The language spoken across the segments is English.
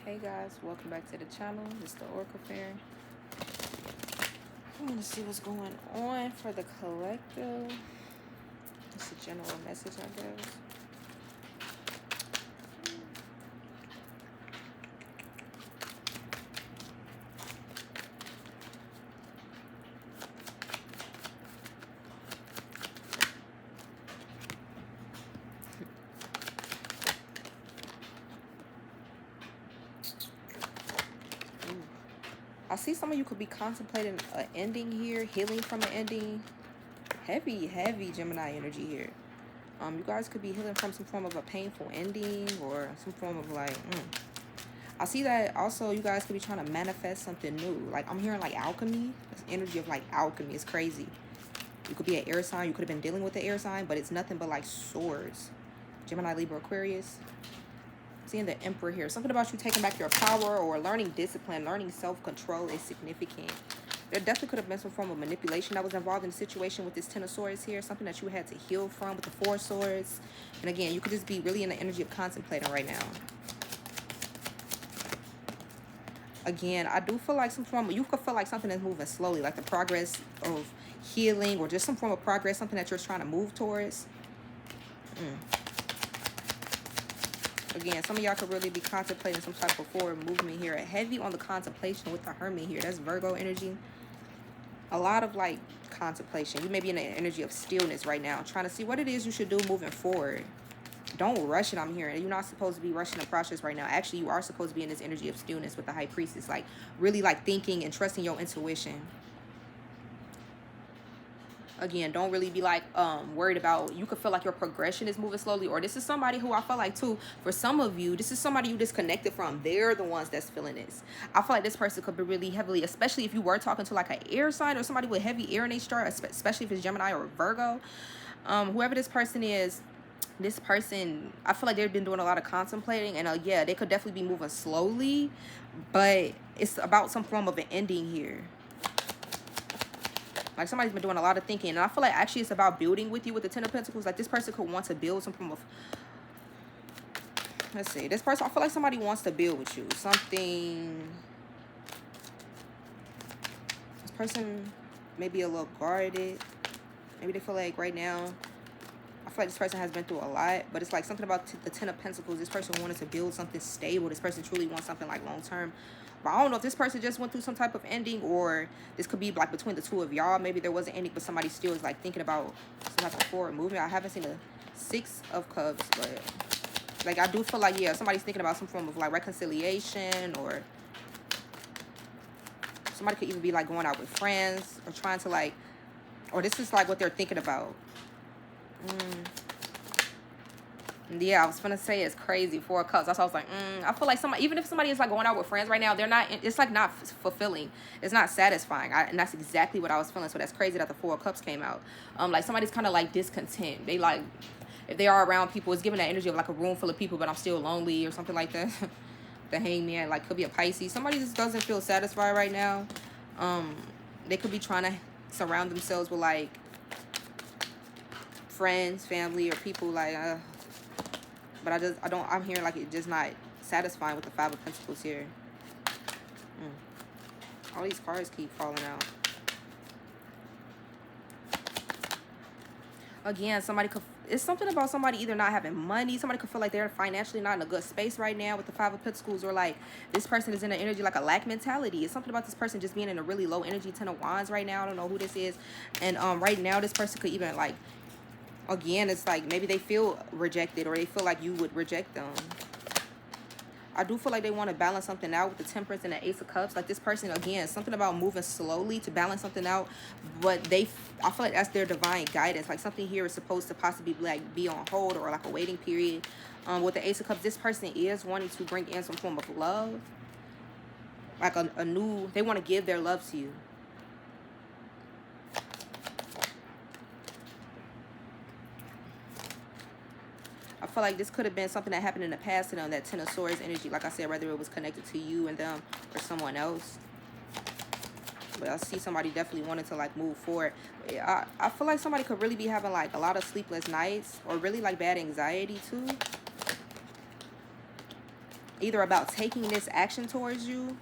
Hey guys, welcome back to the channel. It's the Oracle Fair. I'm gonna see what's going on for the collective. It's a general message, I guess. Ooh. I see some of you could be contemplating an ending here, healing from an ending. Heavy Gemini energy here. You guys could be healing from some form of a painful ending or some form of like, I see that also you guys could be trying to manifest something new. Like I'm hearing like alchemy. This energy of like alchemy is crazy. You could be an air sign. You could have been dealing with the air sign, but it's nothing but like swords. Gemini, Libra, Aquarius. Seeing the Emperor here. Something about you taking back your power or learning discipline, learning self-control is significant. There definitely could have been some form of manipulation that was involved in the situation with this Ten of Swords here. Something that you had to heal from with the Four of Swords. And again, you could just be really in the energy of contemplating right now. Again, I do feel like some form of, you could feel like something is moving slowly, like the progress of healing or just some form of progress, something that you're trying to move towards. Again, some of y'all could really be contemplating some type of forward movement here. Heavy on the contemplation with the Hermit here. That's Virgo energy. A lot of like contemplation. You may be in the energy of stillness right now, trying to see what it is you should do moving forward. Don't rush it, I'm hearing. You're not supposed to be rushing the process right now. Actually, you are supposed to be in this energy of stillness with the High Priestess. Like, really, like, thinking and trusting your intuition. Again, don't really be, like, worried about... You could feel like your progression is moving slowly. Or this is somebody who I feel like, too, for some of you, this is somebody you disconnected from. They're the ones that's feeling this. I feel like this person could be really heavily... Especially if you were talking to, like, an air sign or somebody with heavy air in their chart. Especially if it's Gemini or Virgo. Whoever this person is... This person, I feel like they've been doing a lot of contemplating, and yeah, they could definitely be moving slowly, but it's about some form of an ending here. Like somebody's been doing a lot of thinking, and I feel like actually it's about building with you with the Ten of Pentacles. Like this person could want to build some form of, let's see, this person, I feel like somebody wants to build with you. Something, this person may be a little guarded. Maybe they feel like right now, I feel like this person has been through a lot, but it's like something about the Ten of Pentacles. This person wanted to build something stable. This person truly wants something like long term. But I don't know if this person just went through some type of ending, or this could be like between the two of y'all. Maybe there was an ending, but somebody still is like thinking about some type of forward movement. I haven't seen a Six of Cups, but like I do feel like, yeah, somebody's thinking about some form of like reconciliation, or somebody could even be like going out with friends or trying to like, or this is like what they're thinking about. Yeah, I was gonna say it's crazy. Four of Cups. That's why I was like, I feel like somebody, even if somebody is like going out with friends right now, they're not. It's like not fulfilling. It's not satisfying. And that's exactly what I was feeling. So that's crazy that the Four of Cups came out. Like somebody's kind of like discontent. They like, if they are around people, it's giving that energy of like a room full of people, but I'm still lonely or something like that. The Hangman, like could be a Pisces. Somebody just doesn't feel satisfied right now. They could be trying to surround themselves with like friends, family, or people like but I'm hearing like it's just not satisfying with the Five of Pentacles here. All these cards keep falling out. Again, somebody could, it's something about somebody either not having money. Somebody could feel like they're financially not in a good space right now with the Five of Pentacles, or like this person is in an energy like a lack mentality. It's something about this person just being in a really low energy. Ten of Wands right now. I don't know who this is. And right now this person could even like, again, it's like maybe they feel rejected, or they feel like you would reject them. I do feel like they want to balance something out with the Temperance and the Ace of Cups. Like this person, again, something about moving slowly to balance something out. But I feel like that's their divine guidance. Like something here is supposed to possibly like be on hold or like a waiting period. With the Ace of Cups, this person is wanting to bring in some form of love. Like a new, they want to give their love to you. I feel like this could have been something that happened in the past to them, that Ten of Swords energy. Like I said, whether it was connected to you and them or someone else. But I see somebody definitely wanting to like move forward. I feel like somebody could really be having like a lot of sleepless nights, or really like bad anxiety too. either about taking this action towards you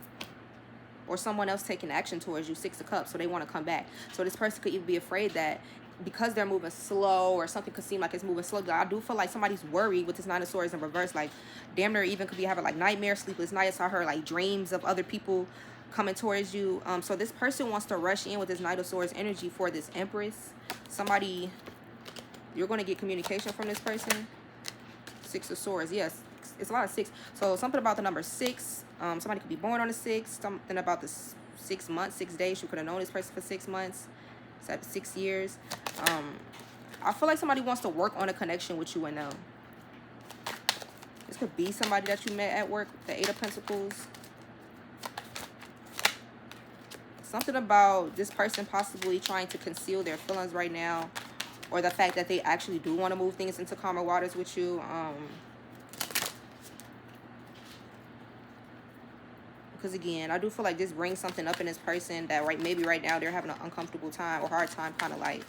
or someone else taking action towards you. 6 of Cups, so they want to come back. So this person could even be afraid that because they're moving slow, or something could seem like it's moving slow. I do feel like somebody's worried with this 9 of Swords in reverse. Like, damn near even could be having like nightmares, sleepless nights. I heard like dreams of other people coming towards you. So this person wants to rush in with this Knight of Swords energy for this Empress. Somebody, you're going to get communication from this person. 6 of Swords, yes, it's a lot of 6. So something about the number 6. Somebody could be born on the 6th. Something about the 6 months, 6 days. You could have known this person for 6 months. 6 years. I feel like somebody wants to work on a connection with you and them. This could be somebody that you met at work. The 8 of Pentacles. Something about this person possibly trying to conceal their feelings right now, or the fact that they actually do want to move things into calmer waters with you. Because again, I do feel like this brings something up in this person that maybe right now they're having an uncomfortable time or hard time kind of like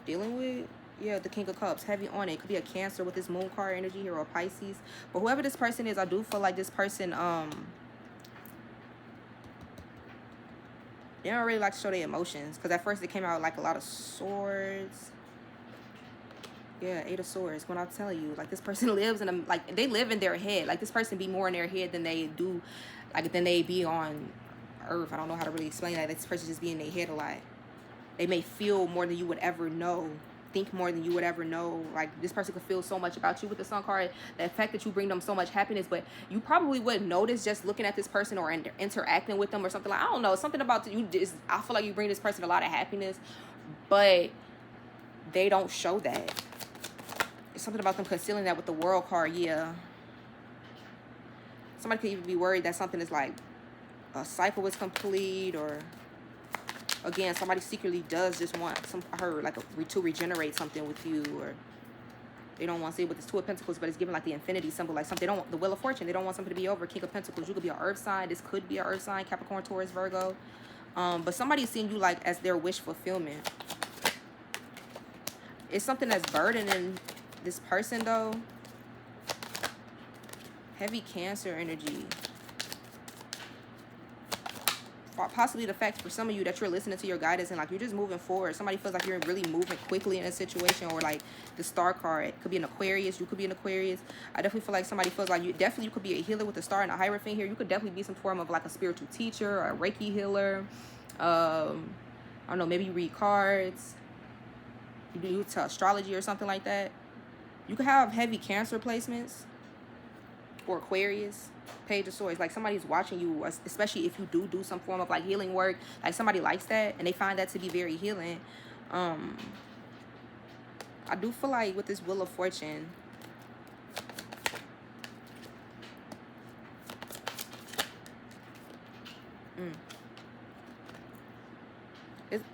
dealing with. Yeah, the King of Cups, heavy on it. It could be a Cancer with this Moon card energy here, or Pisces. But whoever this person is, I do feel like this person, they don't really like to show their emotions. Because at first it came out like a lot of swords. Yeah, 8 of Swords. When I tell you, like, this person lives in a, like, they live in their head. Like, this person be more in their head than they do, like, than they be on earth. I don't know how to really explain that. This person just be in their head a lot. They may feel more than you would ever know. Think more than you would ever know. Like, this person could feel so much about you with the Sun card. The fact that you bring them so much happiness, but you probably wouldn't notice just looking at this person or interacting with them or something. Like, I don't know, something about you. Just, I feel like you bring this person a lot of happiness, but they don't show that. Something about them concealing that with the World card. Yeah, somebody could even be worried that something is like a cycle is complete, or again, somebody secretly does just want to regenerate something with you, or they don't want to see it with this 2 of Pentacles, but it's giving like the infinity symbol, like something. They don't want the Wheel of Fortune. They don't want something to be over. King of Pentacles. You could be an Earth sign. This could be an Earth sign. Capricorn, Taurus, Virgo. But somebody's seeing you like as their wish fulfillment. It's something that's burdening this person though. Heavy Cancer energy. Possibly the fact for some of you that you're listening to your guidance and like you're just moving forward. Somebody feels like you're really moving quickly in a situation, or like the Star card. It could be an Aquarius. You could be an Aquarius. I definitely feel like somebody feels like you could be a healer with the Star and a Hierophant here. You could definitely be some form of like a spiritual teacher or a Reiki healer. I don't know, maybe you read cards. You do to astrology or something like that. You could have heavy Cancer placements or Aquarius. Page of Swords. Like somebody's watching you, especially if you do some form of like healing work. Like somebody likes that and they find that to be very healing. I do feel like with this Wheel of Fortune, it's,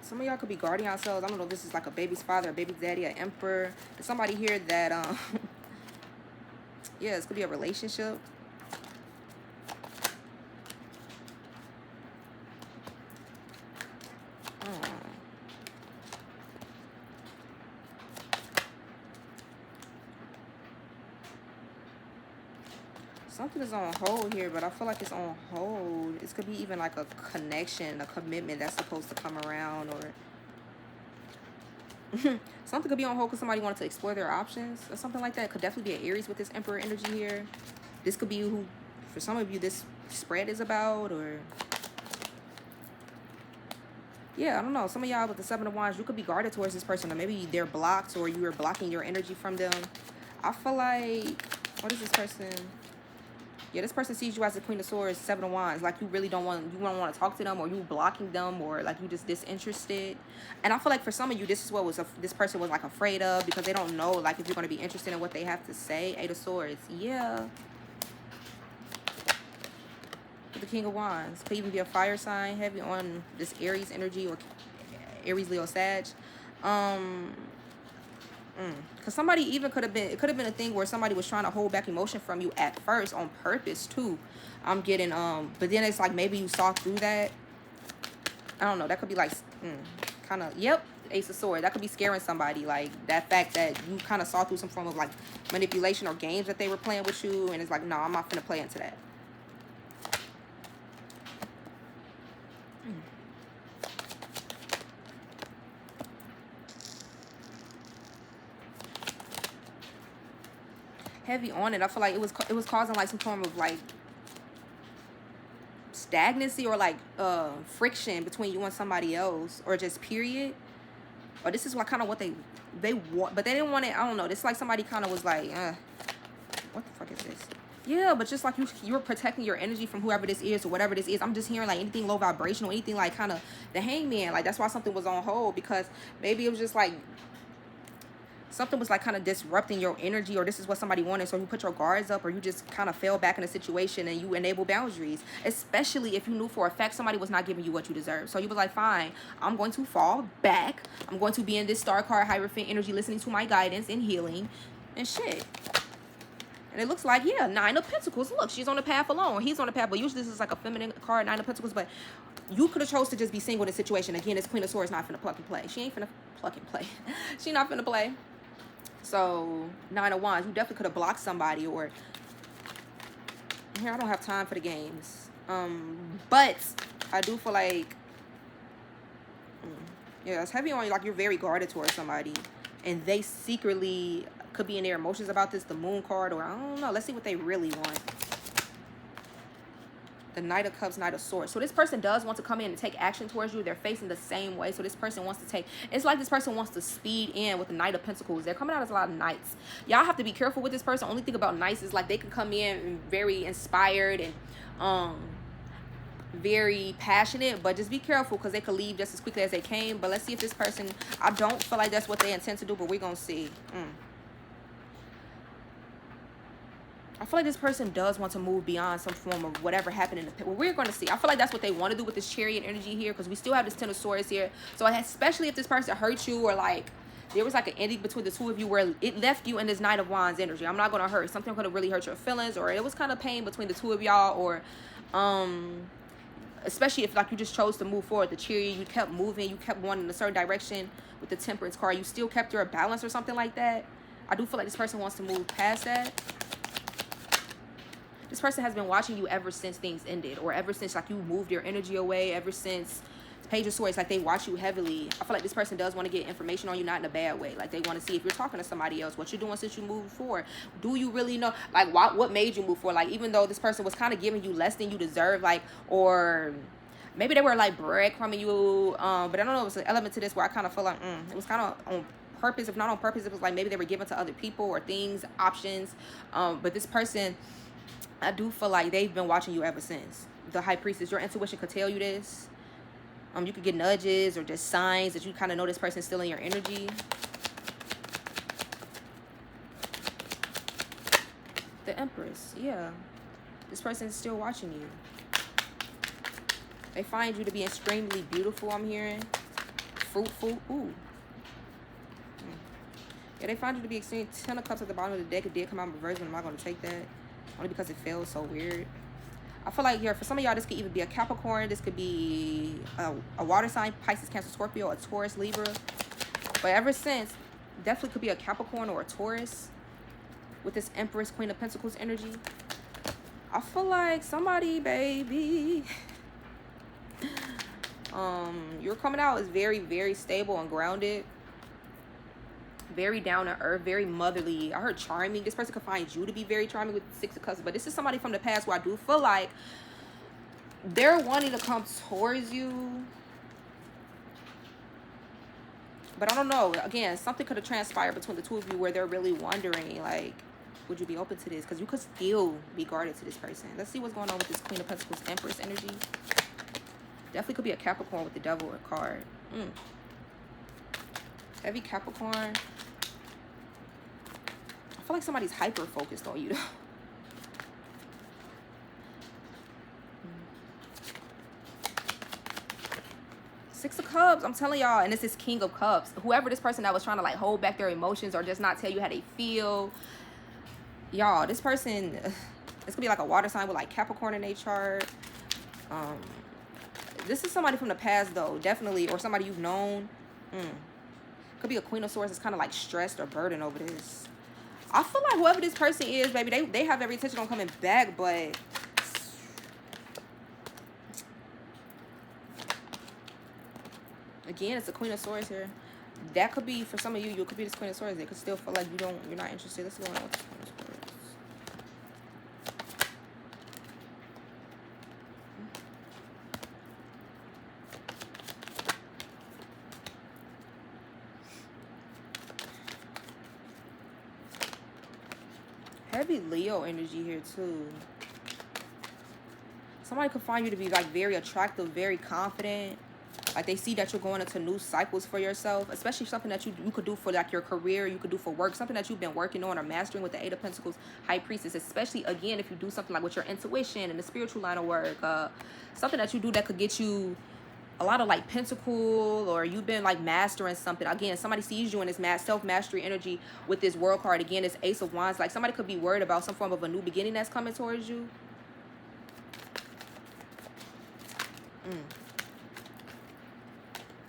some of y'all could be guarding yourselves. I don't know if this is like a baby's father, a baby's daddy, an emperor. There's somebody here that, yeah, this could be a relationship. Something is on hold here, but I feel like it's on hold. This could be even like a connection, a commitment that's supposed to come around, or something could be on hold because somebody wanted to explore their options or something like that. It could definitely be an Aries with this Emperor energy here. This could be who, for some of you, this spread is about, or yeah, I don't know. Some of y'all with the 7 of Wands, you could be guarded towards this person, or maybe they're blocked, or you are blocking your energy from them. I feel like, what is this person? Yeah, this person sees you as the Queen of Swords, 7 of Wands. Like you really don't want to talk to them, or you blocking them, or like you just disinterested. And I feel like for some of you, this is what this person was like afraid of, because they don't know like if you're going to be interested in what they have to say. 8 of Swords. Yeah. With the King of Wands. Could even be a fire sign, heavy on this Aries energy, or Aries, Leo, Sag. Because somebody even could have been, it could have been a thing where somebody was trying to hold back emotion from you at first on purpose too. I'm getting, but then it's like maybe you saw through that. I don't know. That could be like, kind of, yep, Ace of Swords. That could be scaring somebody. Like that fact that you kind of saw through some form of like manipulation or games that they were playing with you. And it's like, no, I'm not going to play into that. Heavy on it. I feel like it was causing like some form of like stagnancy or like friction between you and somebody else, or just period. Or this is what kind of what they want, but they didn't want it. I don't know. This like somebody kind of was like, what the fuck is this? Yeah, but just like you're protecting your energy from whoever this is or whatever this is. I'm just hearing like anything low vibrational, anything like kind of the hangman. Like that's why something was on hold, because maybe it was just like something was like kind of disrupting your energy, or this is what somebody wanted. So you put your guards up, or you just kind of fell back in a situation and you enable boundaries, especially if you knew for a fact somebody was not giving you what you deserve. So you was like, fine, I'm going to fall back. I'm going to be in this star card Hierophant energy, listening to my guidance and healing and shit. And it looks like, yeah, 9 of Pentacles. Look, she's on the path alone. He's on the path, but usually this is like a feminine card, 9 of Pentacles. But you could have chose to just be single in this situation. Again, this Queen of Swords not finna pluck and play. She ain't finna pluck and play. She not finna play. So 9 of Wands, you definitely could have blocked somebody, or here I don't have time for the games. But I do feel like, yeah, it's heavy on you. Like you're very guarded towards somebody, and they secretly could be in their emotions about this. The Moon card, or I don't know. Let's see what they really want. The Knight of Cups, Knight of Swords. So this person does want to come in and take action towards you. They're facing the same way. So this person wants to take, it's like this person wants to speed in with the Knight of Pentacles. They're coming out as a lot of knights. Y'all have to be careful with this person. Only thing about knights is like they can come in very inspired and very passionate, but just be careful because they could leave just as quickly as they came. But let's see if this person, I don't feel like that's what they intend to do, but we're gonna see. I feel like this person does want to move beyond some form of whatever happened in the past. Well, we're going to see. I feel like that's what they want to do with this Chariot energy here, because we still have this 10 of Swords here. So especially if this person hurt you, or like there was like an ending between the two of you where it left you in this Knight of Wands energy. I'm not going to hurt. Something going to really hurt your feelings, or it was kind of pain between the two of y'all, or especially if like you just chose to move forward. The Chariot, you kept moving, you kept going in a certain direction. With the Temperance card, you still kept your balance or something like that. I do feel like this person wants to move past that. This person has been watching you ever since things ended, or ever since like you moved your energy away, ever since Page of Swords, like they watch you heavily. I feel like this person does want to get information on you, not in a bad way. Like they want to see if you're talking to somebody else, what you're doing since you moved forward. Do you really know, like what made you move forward? Like even though this person was kind of giving you less than you deserve, like, or maybe they were like breadcrumbing you, but I don't know, it was an element to this where I kind of feel like it was kind of on purpose. If not on purpose, it was like maybe they were given to other people or things, options, but this person, I do feel like they've been watching you ever since. The High Priestess, your intuition could tell you this. You could get nudges or just signs that you kind of know this person's still in your energy. The Empress, yeah. This person is still watching you. They find you to be extremely beautiful, I'm hearing. Fruitful, ooh. Yeah, they find you to be extremely, 10 of Cups at the bottom of the deck. It did come out in reverse, but I'm not going to take that. Only because it feels so weird. I feel like here, for some of y'all, this could even be a Capricorn. This could be a water sign, Pisces, Cancer, Scorpio, a Taurus, Libra. But ever since, definitely could be a Capricorn or a Taurus with this Empress, Queen of Pentacles energy. I feel like somebody, baby, you're coming out is very, very stable and grounded. Very down to earth, very motherly. I heard charming. This person could find you to be very charming with the 6 of Cups. But this is somebody from the past where I do feel like they're wanting to come towards you. But I don't know. Again, something could have transpired between the two of you where they're really wondering, like, would you be open to this? Because you could still be guarded to this person. Let's see what's going on with this Queen of Pentacles, Empress energy. Definitely could be a Capricorn with the Devil card. Heavy Capricorn. I feel like somebody's hyper focused on you though. Six of Cups, I'm telling y'all, and this is King of Cups. Whoever this person that was trying to like hold back their emotions or just not tell you how they feel, y'all, this person, it's gonna be like a water sign with like Capricorn in their chart. This is somebody from the past though, definitely, or somebody you've known. Could be a Queen of Swords that's kind of like stressed or burdened over this. I feel like whoever this person is, baby, they have every intention on coming back, but again, it's a Queen of Swords here. That could be, for some of you, you could be this Queen of Swords. They could still feel like you're not interested. Let's go on with this Queen of Swords. Heavy Leo energy here too. Somebody could find you to be like very attractive, very confident. Like they see that you're going into new cycles for yourself, especially something that you could do for like your career, you could do for work, something that you've been working on or mastering with the Eight of Pentacles, High Priestess, especially again if you do something like with your intuition and the spiritual line of work, something that you do that could get you a lot of like pentacle, or you've been like mastering something. Again, somebody sees you in this self-mastery energy with this World card. Again, this Ace of Wands. Like somebody could be worried about some form of a new beginning that's coming towards you.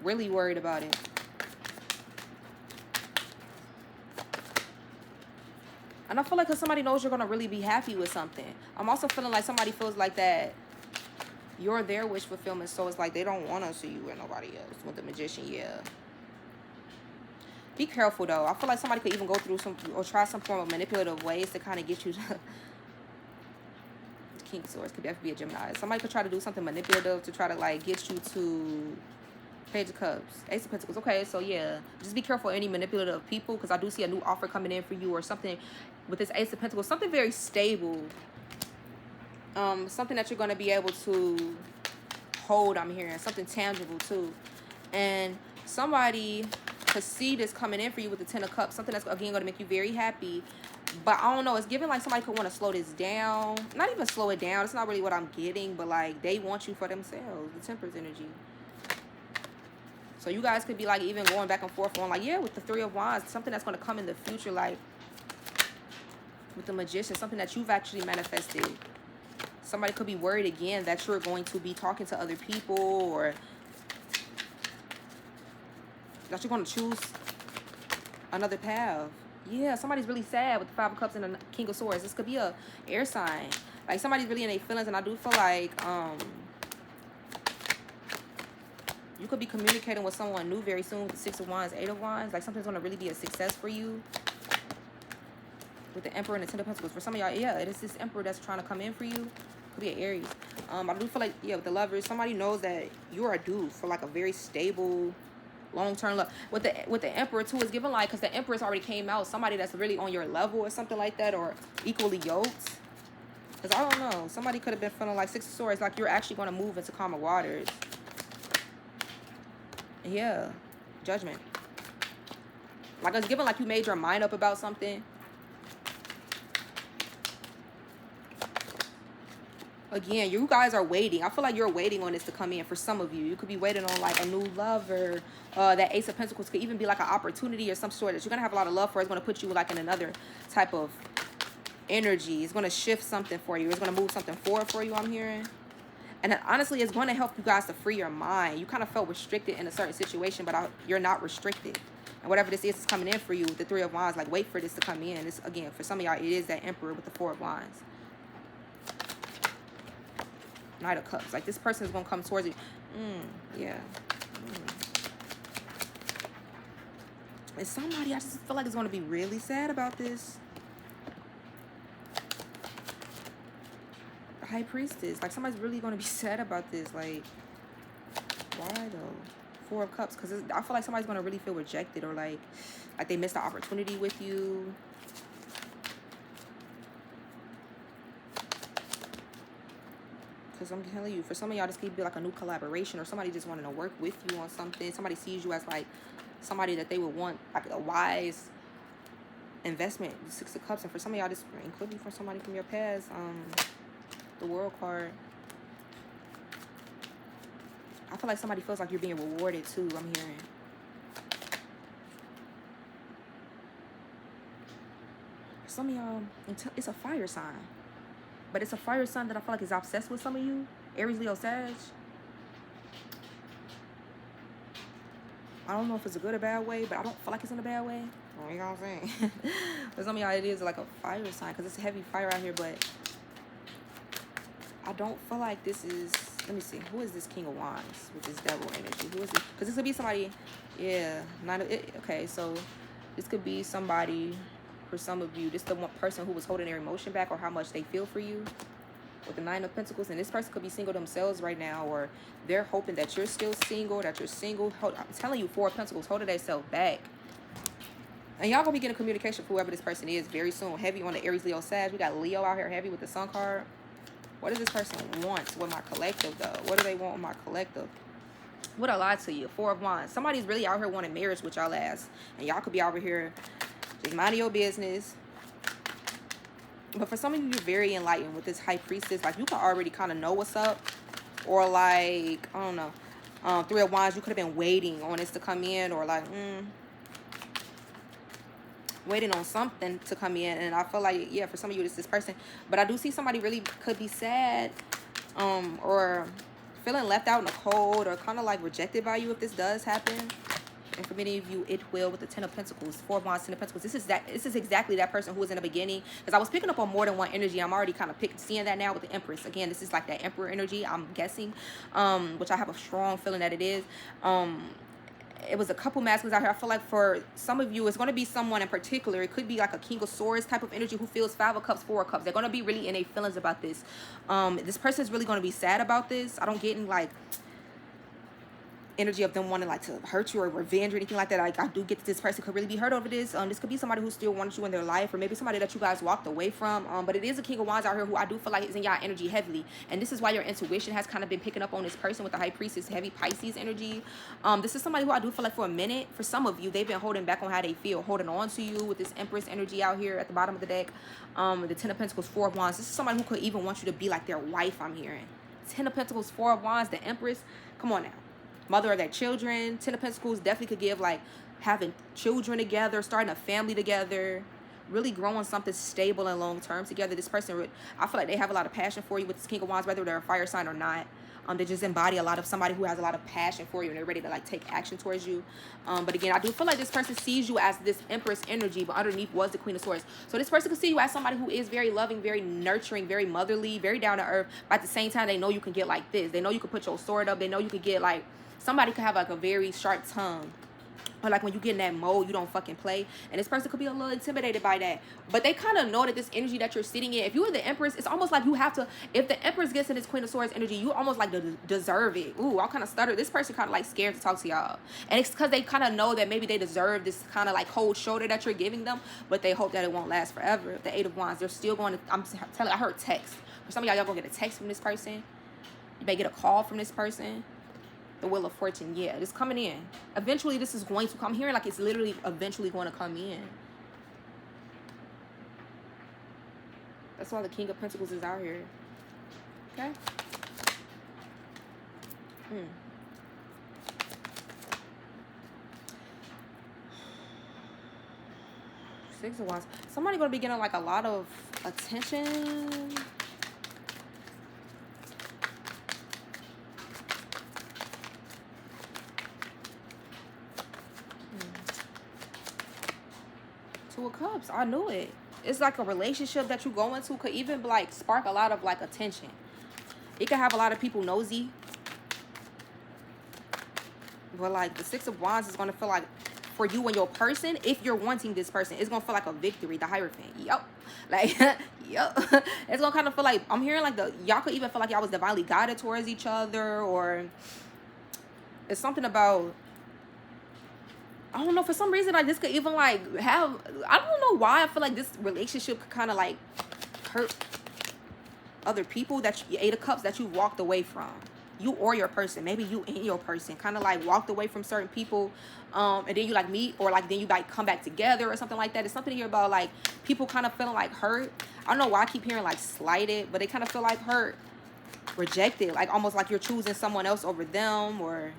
Really worried about it. And I feel like because somebody knows you're going to really be happy with something. I'm also feeling like somebody feels like that you're their wish fulfillment, so it's like they don't want to see you with nobody else. With the Magician, yeah. Be careful though. I feel like somebody could even go through some or try some form of manipulative ways to kind of get you to King of Swords could definitely be a Gemini. Somebody could try to do something manipulative to try to like get you to Page of Cups, Ace of Pentacles. Okay, so yeah, just be careful of any manipulative people, because I do see a new offer coming in for you or something with this Ace of Pentacles, something very stable. Something that you're going to be able to hold, I'm hearing. Something tangible, too. And somebody could see this coming in for you with the Ten of Cups. Something that's, again, going to make you very happy. But I don't know. It's giving like somebody could want to slow this down. Not even slow it down. It's not really what I'm getting. But, like, they want you for themselves. The Temperance energy. So you guys could be, like, even going back and forth on, like, yeah, with the Three of Wands. Something that's going to come in the future, like, with the Magician. Something that you've actually manifested. Somebody could be worried again that you're going to be talking to other people, or that you're going to choose another path. Yeah, somebody's really sad with the Five of Cups and the King of Swords. This could be a air sign. Like somebody's really in their feelings, and I do feel like you could be communicating with someone new very soon with the Six of Wands, Eight of Wands. Like something's going to really be a success for you. With the Emperor and the Ten of Pentacles. For some of y'all, yeah, it is this Emperor that's trying to come in for you. Could be an Aries. I do feel like, yeah, with the Lovers, somebody knows that you are due for like a very stable, long-term love. With the Emperor too, is given like, because the Empress already came out, somebody that's really on your level or something like that, or equally yoked. Because I don't know, somebody could have been feeling like Six of Swords, like you're actually going to move into calmer waters. Yeah, Judgment. Like it's given like you made your mind up about something. Again, you guys are waiting. I feel like you're waiting on this to come in for some of you. You could be waiting on like a new lover. That Ace of Pentacles could even be like an opportunity or some sort that you're going to have a lot of love for. It's going to put you like in another type of energy. It's going to shift something for you. It's going to move something forward for you, I'm hearing. And honestly, it's going to help you guys to free your mind. You kind of felt restricted in a certain situation, but you're not restricted. And whatever this is coming in for you with the Three of Wands, like wait for this to come in. This, again, for some of y'all, it is that Emperor with the Four of Wands. Knight of Cups. Like this person is going to come towards you. Yeah. And somebody, I just feel like is going to be really sad about this. High Priestess. Like somebody's really going to be sad about this. Like, why though? Four of Cups. Because I feel like somebody's going to really feel rejected, or like they missed the opportunity with you. Because I'm telling you, for some of y'all, this could be like a new collaboration, or somebody just wanting to work with you on something. Somebody sees you as like somebody that they would want, like a wise investment. The Six of Cups. And for some of y'all, this could be for somebody from your past. The World card. I I feel like somebody feels like you're being rewarded too. I'm hearing. For some of y'all, it's a fire sign. But it's a fire sign that I feel like is obsessed with some of you. Aries, Leo, Sag. I don't know if it's a good or bad way, but I don't feel like it's in a bad way. You know what I'm saying? For some of y'all, it is like a fire sign because it's heavy fire out here, but I don't feel like this is... Let me see. Who is this King of Wands with this devil energy? Who is it? Because this could be somebody... Yeah. Okay, so this could be somebody... For some of you, this is the one person who was holding their emotion back or how much they feel for you. With the 9 of Pentacles. And this person could be single themselves right now. Or they're hoping that you're still single. That you're single. I'm telling you, 4 of Pentacles. Holding themselves back. And y'all gonna be getting communication for whoever this person is very soon. Heavy on the Aries, Leo, Sag. We got Leo out here heavy with the Sun card. What does this person want with my collective, though? What do they want with my collective? What I lied to you? 4 of Wands. Somebody's really out here wanting marriage with y'all ass. And y'all could be over here just minding your business. But for some of you, you're very enlightened with this High Priestess. Like, you could already kind of know what's up. Or, like, I don't know. 3 of Wands, you could have been waiting on this to come in. Or, like, waiting on something to come in. And I feel like, yeah, for some of you, it's this person. But I do see somebody really could be sad. Or feeling left out in the cold. Or kind of, like, rejected by you if this does happen. And for many of you, it will with the 10 of Pentacles, 4 of Wands, 10 of Pentacles. This is exactly that person who was in the beginning. Because I was picking up on more than one energy. I'm already kind of seeing that now with the Empress. Again, this is like that Emperor energy, I'm guessing. Which I have a strong feeling that it is. It was a couple masculines out here. I feel like for some of you, it's going to be someone in particular. It could be like a King of Swords type of energy who feels 5 of Cups, 4 of Cups. They're going to be really in their feelings about this. This person is really going to be sad about this. I don't get in like... energy of them wanting like to hurt you or revenge or anything like that. Like, I do get that this person could really be hurt over this. This could be somebody who still wants you in their life, or maybe somebody that you guys walked away from. But it is a King of Wands out here who I do feel like is in y'all energy heavily, and this is why your intuition has kind of been picking up on this person with the High Priestess, heavy Pisces energy. This is somebody who I do feel like for a minute, for some of you, they've been holding back on how they feel, holding on to you with this Empress energy out here at the bottom of the deck. The 10 of Pentacles, 4 of Wands. This is somebody who could even want you to be like their wife. I'm hearing 10 of Pentacles, 4 of Wands, the Empress. Come on now. Mother of their children. 10 of Pentacles definitely could give like having children together, starting a family together, really growing something stable and long term together. This person, I feel like they have a lot of passion for you with this King of Wands, whether they're a fire sign or not. They just embody a lot of somebody who has a lot of passion for you and they're ready to like take action towards you. But again, I do feel like this person sees you as this Empress energy, but underneath was the Queen of Swords. So this person could see you as somebody who is very loving, very nurturing, very motherly, very down to earth. But at the same time, they know you can get like this. They know you can put your sword up. They know you could get like, somebody could have like a very sharp tongue. Or like when you get in that mode, you don't fucking play. And this person could be a little intimidated by that. But they kind of know that this energy that you're sitting in, if you were the Empress, it's almost like you have to, if the Empress gets in this Queen of Swords energy, you almost like deserve it. Ooh, I kind of stutter. This person kind of like scared to talk to y'all. And it's because they kind of know that maybe they deserve this kind of like cold shoulder that you're giving them. But they hope that it won't last forever. The 8 of Wands, they're still going to, I'm telling you, I heard text. For some of y'all going to get a text from this person. You may get a call from this person. The Wheel of Fortune, yeah, it's coming in. Eventually, this is going to come here. Like, it's literally eventually going to come in. That's why the King of Pentacles is out here. Okay? Six of Wands. Somebody going to be getting, like, a lot of attention. Two of Cups. I knew it. It's like a relationship that you go into could even like spark a lot of like attention. It could have a lot of people nosy. But like the 6 of Wands is going to feel like for you and your person, if you're wanting this person, it's going to feel like a victory. The Hierophant. Yup. Like, yup. It's going to kind of feel like, I'm hearing like y'all could even feel like y'all was divinely guided towards each other, or it's something about, I don't know, for some reason, like, this could even, like, have, I don't know why I feel like this relationship could kind of, like, hurt other people that you, 8 of Cups, that you walked away from. You or your person. Maybe you and your person kind of, like, walked away from certain people, and then you, like, meet, or, like, then you, like, come back together or something like that. It's something here about, like, people kind of feeling, like, hurt. I don't know why I keep hearing, like, slighted, but they kind of feel, like, hurt. rejected, like almost like you're choosing someone else over them. Or,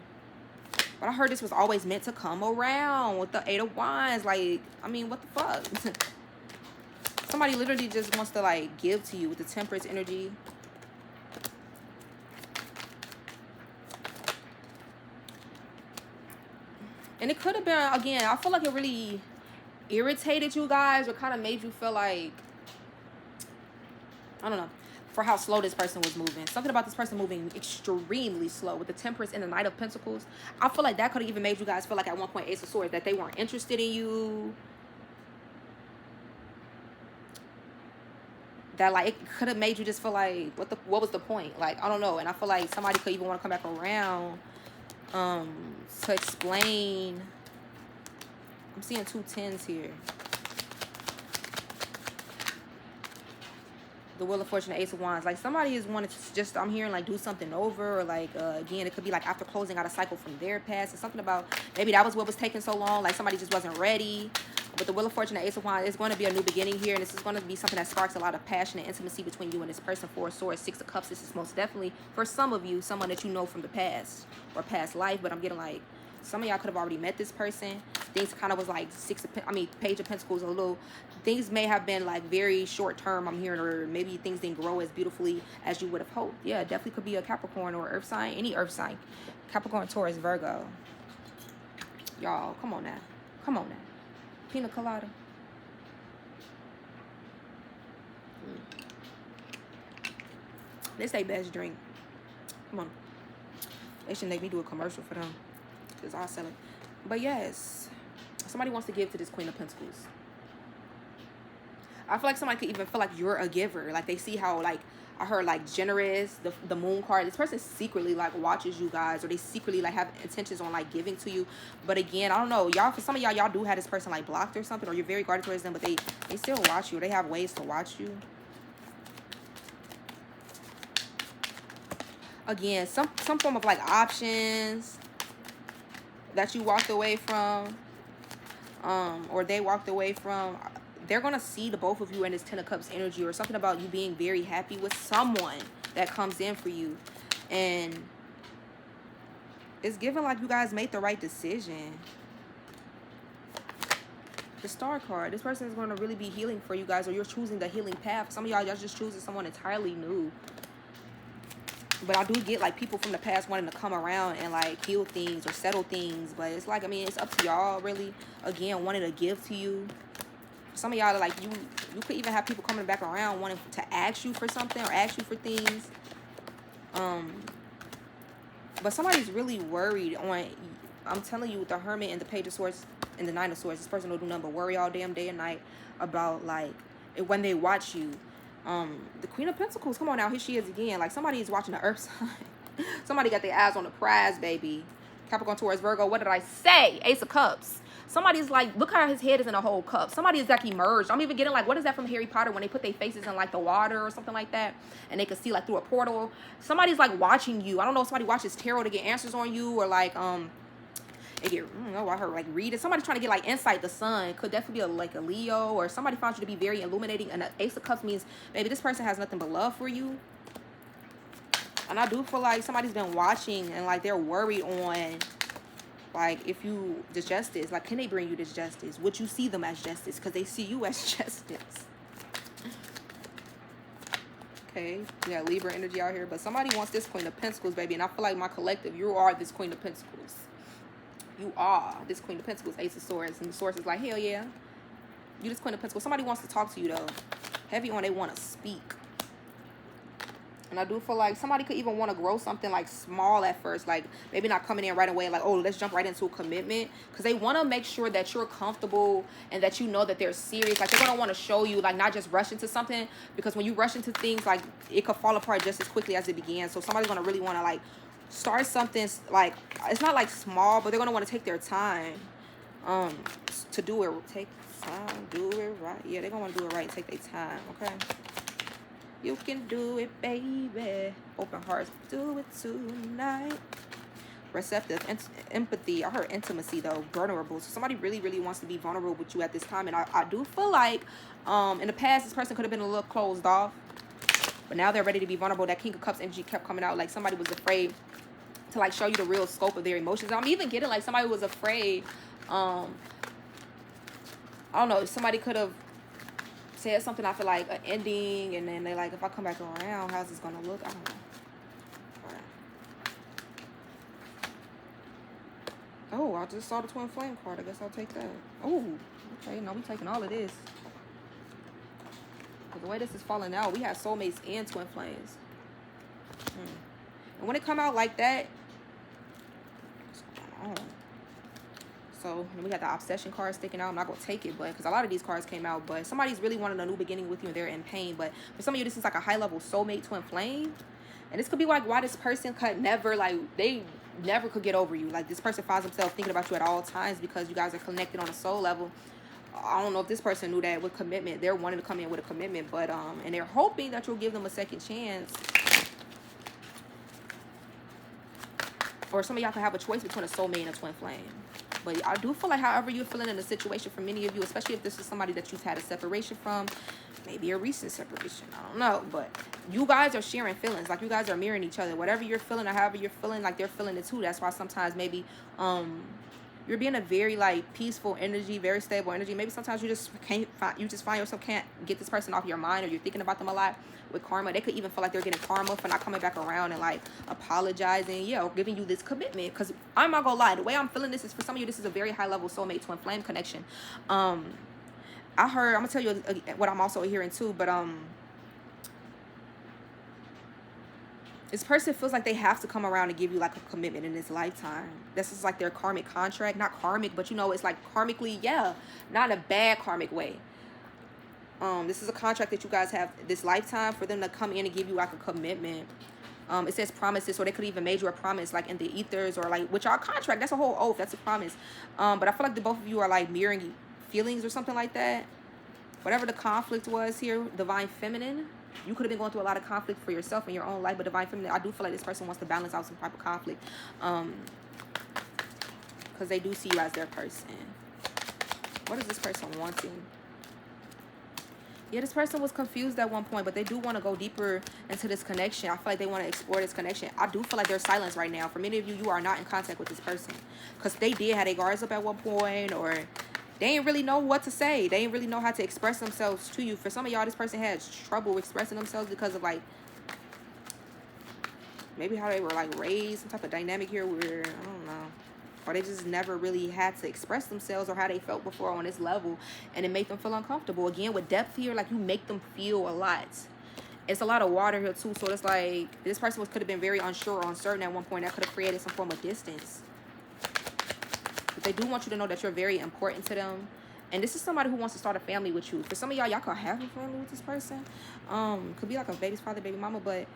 but I heard this was always meant to come around with the 8 of Wands. Like, I mean, what the fuck? Somebody literally just wants to like give to you with the Temperance energy. And it could have been, again, I feel like it really irritated you guys, or kind of made you feel like, I don't know, for how slow this person was moving. Something about this person moving extremely slow with the Temperance and the Knight of Pentacles. I feel like that could have even made you guys feel like at one point, Ace of Swords, that they weren't interested in you. That like it could have made you just feel like, what was the point? Like, I don't know. And I feel like somebody could even want to come back around to explain. I'm seeing 2 10s here. The Wheel of Fortune, the Ace of Wands. Like somebody is wanting to just, I'm hearing like do something over, or like again, it could be like after closing out a cycle from their past. It's something about maybe that was what was taking so long. Like somebody just wasn't ready. But the Wheel of Fortune, the Ace of Wands, is going to be a new beginning here. And this is going to be something that sparks a lot of passion and intimacy between you and this person. 4 of Swords, 6 of Cups. This is most definitely, for some of you, someone that you know from the past or past life. But I'm getting like, some of y'all could have already met this person. Things kind of was like Page of Pentacles, a little, things may have been like very short term, I'm hearing, or maybe things didn't grow as beautifully as you would have hoped. Yeah, definitely could be a Capricorn or Earth sign, any Earth sign. Capricorn, Taurus, Virgo. Y'all, come on now. Come on now. Pina colada. This they best drink. Come on. They should make me do a commercial for them, because I'll sell it. But yes, somebody wants to give to this Queen of Pentacles. I feel like somebody could even feel like you're a giver. Like they see how, like, I heard like generous, the Moon card. This person secretly like watches you guys, or they secretly like have intentions on like giving to you. But again, I don't know, y'all, for some of y'all do have this person like blocked or something, or you're very guarded towards them, but they still watch you. They have ways to watch you. Again, some form of like options that you walked away from, or they walked away from. They're going to see the both of you in this 10 of Cups energy, or something about you being very happy with someone that comes in for you. And it's given like you guys made the right decision. The Star card. This person is going to really be healing for you guys, or you're choosing the healing path. Some of y'all just choosing someone entirely new. But I do get like people from the past wanting to come around and like heal things or settle things. But it's like, I mean, it's up to y'all really. Again, wanting to give to you. Some of y'all are like, you could even have people coming back around wanting to ask you for something, or ask you for things. But somebody's really worried on, I'm telling you, with the Hermit and the Page of Swords and the Nine of Swords, this person will do nothing but worry all damn day and night about like when they watch you. The Queen of Pentacles, come on now, here she is again. Like somebody is watching the Earth sign. Somebody got their eyes on the prize, baby. Capricorn, Taurus, Virgo. What did I say? Ace of Cups. Somebody's like, look how his head is in a whole cup. Somebody is like emerged. I'm even getting like, what is that from Harry Potter when they put their faces in like the water or something like that, and they can see like through a portal? Somebody's like watching you. I don't know if somebody watches tarot to get answers on you, or like they get, I don't know, I heard like read it. Somebody trying to get like insight. The sun could definitely be like a Leo, or somebody found you to be very illuminating. And the Ace of Cups means maybe this person has nothing but love for you. And I do feel like somebody's been watching and like they're worried on, like, if you, this justice, like, can they bring you this justice? Would you see them as justice? Because they see you as justice. Okay, we got Libra energy out here. But somebody wants this Queen of Pentacles, baby. And I feel like my collective, you are this Queen of Pentacles. You are this Queen of Pentacles, Ace of Swords. And the Source is like, hell yeah. You this Queen of Pentacles. Somebody wants to talk to you, though. Heavy on, they want to speak. And I do feel like somebody could even want to grow something like small at first. Like maybe not coming in right away like, oh, let's jump right into a commitment. Because they want to make sure that you're comfortable and that you know that they're serious. Like they're going to want to show you, like, not just rush into something. Because when you rush into things, like, it could fall apart just as quickly as it began. So somebody's going to really want to like start something like, it's not like small, but they're going to want to take their time to do it. Take time, do it right. Yeah, they're going to want to do it right. Take their time, okay? You can do it, baby. Open hearts, do it tonight. Receptive, empathy. I heard intimacy, though. Vulnerable. So somebody really, really wants to be vulnerable with you at this time. And I do feel like in the past, this person could have been a little closed off. but now they're ready to be vulnerable. That King of Cups energy kept coming out. Like somebody was afraid to like show you the real scope of their emotions. I'm even getting like somebody was afraid. I don't know. Somebody could have said something, I feel like an ending, and then they like, if I come back around, how's this gonna look? I don't know. Oh, I just saw the Twin Flame card. I guess I'll take that. Oh, okay. No, we taking all of this. Because the way this is falling out, we have soulmates and twin flames. And when it come out like that, what's going on? So we got the obsession card sticking out. I'm not going to take it, but because a lot of these cards came out, but somebody's really wanting a new beginning with you and they're in pain. But for some of you, this is like a high level soulmate twin flame. And this could be like why this person could never, like, they never could get over you. Like this person finds themselves thinking about you at all times because you guys are connected on a soul level. I don't know if this person knew that with commitment. They're wanting to come in with a commitment, but and they're hoping that you'll give them a second chance. Or some of y'all can have a choice between a soulmate and a twin flame. But I do feel like however you're feeling in the situation, for many of you, especially if this is somebody that you've had a separation from, maybe a recent separation, I don't know, but you guys are sharing feelings. Like you guys are mirroring each other. Whatever you're feeling or however you're feeling, like they're feeling it too. That's why sometimes maybe you're being a very like peaceful energy, very stable energy. Maybe sometimes you just can't find, you just find yourself can't get this person off your mind, or you're thinking about them a lot. With karma, they could even feel like they're getting karma for not coming back around and like apologizing, yeah, or giving you this commitment. Because I'm not gonna lie, the way I'm feeling this is, for some of you, this is a very high level soulmate twin flame connection. I heard, I'm gonna tell you what I'm also hearing too, but this person feels like they have to come around and give you like a commitment in this lifetime. This is like their karmic contract. Not karmic, but you know, it's like karmically, yeah, not in a bad karmic way. This is a contract that you guys have this lifetime for them to come in and give you like a commitment. It says promises, or they could even made you a promise like in the ethers, or like with y'all contract. That's a whole oath. That's a promise. But I feel like the both of you are like mirroring feelings or something like that. Whatever the conflict was here, divine feminine. You could have been going through a lot of conflict for yourself in your own life, but divine feminine, I do feel like this person wants to balance out some type of conflict. Because they do see you as their person. What is this person wanting? Yeah, this person was confused at one point, but they do want to go deeper into this connection. I feel like they want to explore this connection. I do feel like there's silence right now. For many of you, you are not in contact with this person. Because they did have their guards up at one point, or they didn't really know what to say. They didn't really know how to express themselves to you. For some of y'all, this person has trouble expressing themselves because of like, maybe how they were like raised, some type of dynamic here where, I don't know. Or they just never really had to express themselves or how they felt before on this level, and it made them feel uncomfortable. Again, with depth here, like you make them feel a lot. It's a lot of water here too, so it's like this person could have been very unsure or uncertain at one point. That could have created some form of distance. But they do want you to know that you're very important to them. And this is somebody who wants to start a family with you. For some of y'all, y'all could have a family with this person. Could be like a baby's father, baby mama, but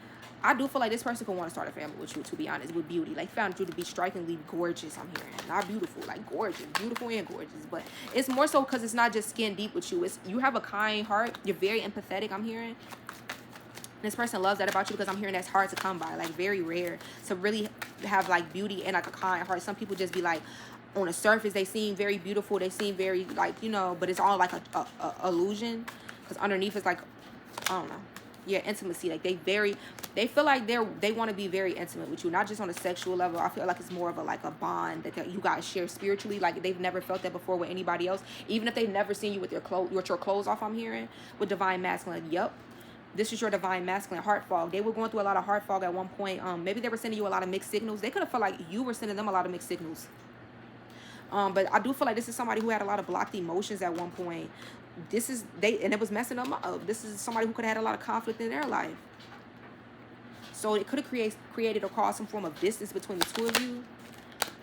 I do feel like this person could want to start a family with you, to be honest, with beauty. Like, found you to be strikingly gorgeous, I'm hearing. Not beautiful, like gorgeous. Beautiful and gorgeous. But it's more so because it's not just skin deep with you. It's, you have a kind heart. You're very empathetic, I'm hearing. This person loves that about you, because I'm hearing that's hard to come by. Like, very rare to really have, like, beauty and, like, a kind heart. Some people just be, like, on the surface, they seem very beautiful. They seem very, like, you know, but it's all, like, a illusion. Because underneath it's, like, I don't know. Yeah, intimacy. Like, they feel like they want to be very intimate with you, not just on a sexual level. I feel like it's more of a like a bond that you guys share spiritually. Like, they've never felt that before with anybody else, even if they've never seen you with your clothes off. I'm hearing with divine masculine. Yep, this is your divine masculine. Heart fog. They were going through a lot of heart fog at one point. Maybe they were sending you a lot of mixed signals. They could have felt like you were sending them a lot of mixed signals. But I do feel like this is somebody who had a lot of blocked emotions at one point. This is and it was messing them up. This is somebody who could have had a lot of conflict in their life. So it could have created or caused some form of distance between the two of you.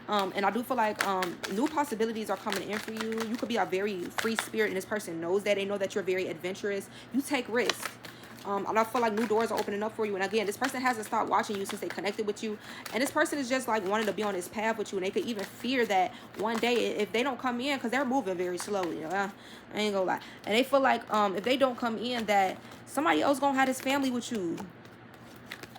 And I do feel like new possibilities are coming in for you. You could be a very free spirit, and this person knows that. They know that you're very adventurous. You take risks. And I feel like new doors are opening up for you. And again, this person hasn't stopped watching you since they connected with you. And this person is just like wanting to be on this path with you. And they could even fear that one day if they don't come in, because they're moving very slowly, you know, I ain't gonna lie. And they feel like if they don't come in, that somebody else gonna have this family with you.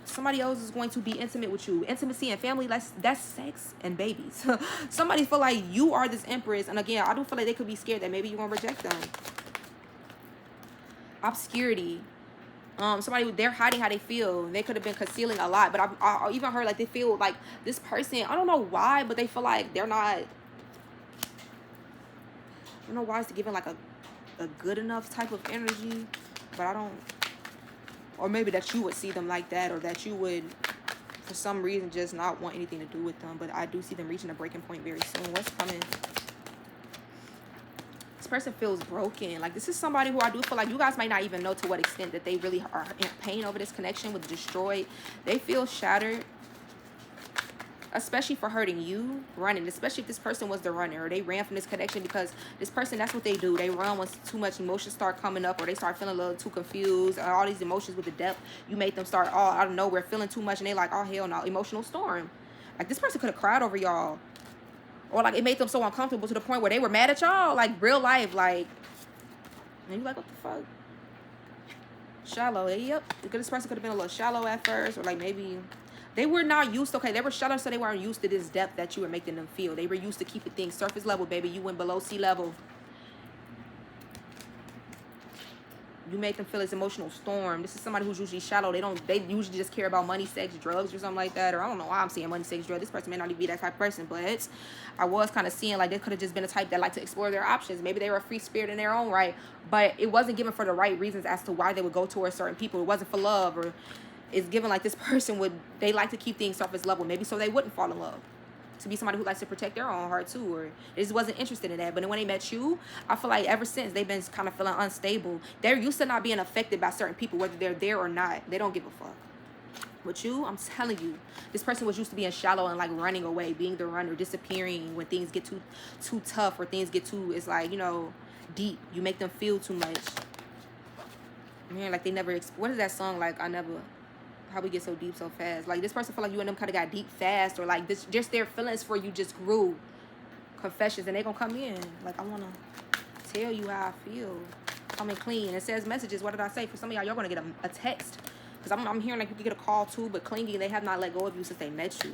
Somebody else is going to be intimate with you. Intimacy and family, that's sex and babies. Somebody feel like you are this empress. And again, I do feel like they could be scared that maybe you're gonna reject them. Obscurity. Somebody, they're hiding how they feel. They could have been concealing a lot, but I even heard like they feel like this person, I don't know why, but they feel like they're not, I don't know why it's giving like a good enough type of energy, but I don't, or maybe that you would see them like that, or that you would for some reason just not want anything to do with them. But I do see them reaching a breaking point very soon. What's coming? This person feels broken. Like, this is somebody who I do feel like you guys might not even know to what extent that they really are in pain over this connection with destroyed. They feel shattered, especially for hurting you, running, especially if this person was the runner, or they ran from this connection, because this person, that's what they do. They run once too much emotions start coming up, or they start feeling a little too confused, or all these emotions with the depth. You make them start all out of nowhere feeling too much, and they like, oh, hell no, emotional storm. Like, this person could have cried over y'all, or like it made them so uncomfortable to the point where they were mad at y'all, like real life, like, and you like, what the fuck? Shallow. Yep, this person could have been a little shallow at first, or like maybe they were not used, okay, they were shallow, so they weren't used to this depth that you were making them feel. They were used to keeping things surface level, baby. You went below sea level. You made them feel this emotional storm. This is somebody who's usually shallow. They usually just care about money, sex, drugs, or something like that. Or I don't know why I'm seeing money, sex, drugs. This person may not even be that type of person, but I was kind of seeing like they could have just been a type that like to explore their options. Maybe they were a free spirit in their own right, but it wasn't given for the right reasons as to why they would go towards certain people. It wasn't for love, or it's given like this person they like to keep things surface level, maybe so they wouldn't fall in love. To be somebody who likes to protect their own heart too, or they just wasn't interested in that. But then when they met you, I feel like ever since they've been kind of feeling unstable. They're used to not being affected by certain people, whether they're there or not. They don't give a fuck. With you, I'm telling you, this person was used to being shallow and like running away, being the runner, disappearing when things get too tough, or things get too, it's like, you know, deep. You make them feel too much. Man, like they never, what is that song, like, how we get so deep so fast? Like, this person feel like you and them kind of got deep fast, or like this, just their feelings for you just grew. Confessions, and they gonna come in like, I want to tell you how I feel. Coming clean. It says messages. What did I say? For some of y'all gonna get a text, because I'm hearing like you could get a call too. But clinging, they have not let go of you since they met you.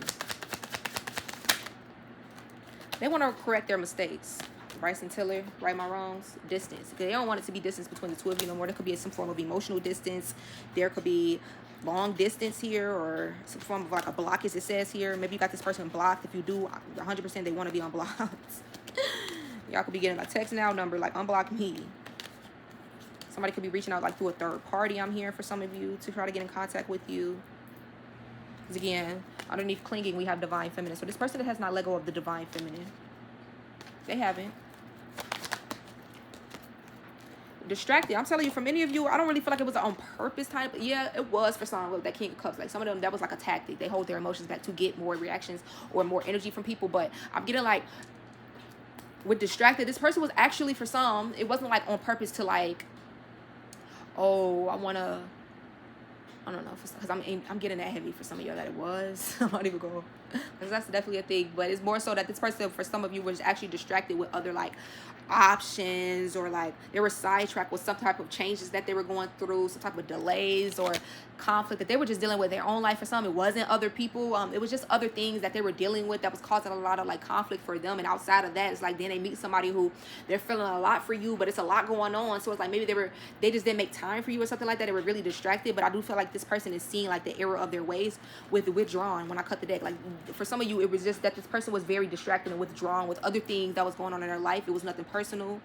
They want to correct their mistakes. Bryson Tiller, right my wrongs, distance. They don't want it to be distance between the two of you no more. There could be some form of emotional distance. There could be long distance here, or some form of like a blockage, it says here. Maybe you got this person blocked. If you do, 100% they want to be unblocked. Y'all could be getting a text now number like, unblock me. Somebody could be reaching out like through a third party, I'm hearing, for some of you, to try to get in contact with you. Because again, underneath clinging, we have divine feminine. So this person that has not let go of the divine feminine, they haven't. Distracted. I'm telling you, for many of you, I don't really feel like it was an on purpose type. Yeah, it was for some with that King of Cups. Like, some of them, that was like a tactic. They hold their emotions back to get more reactions or more energy from people. But I'm getting like, with distracted, this person was actually, for some, it wasn't like on purpose to like, oh, I want to, I don't know, because I'm getting that heavy for some of y'all that it was. I'm not even going, because that's definitely a thing. But it's more so that this person, for some of you, was actually distracted with other like options, or like they were sidetracked with some type of changes that they were going through, some type of delays or conflict that they were just dealing with their own life. For some, it wasn't other people, it was just other things that they were dealing with that was causing a lot of like conflict for them. And outside of that, it's like then they meet somebody who they're feeling a lot for you, but it's a lot going on. So it's like maybe they just didn't make time for you or something like that. They were really distracted. But I do feel like this person is seeing like the error of their ways with withdrawing. When I cut the deck, like for some of you, it was just that this person was very distracted and withdrawn with other things that was going on in their life. It was nothing personal.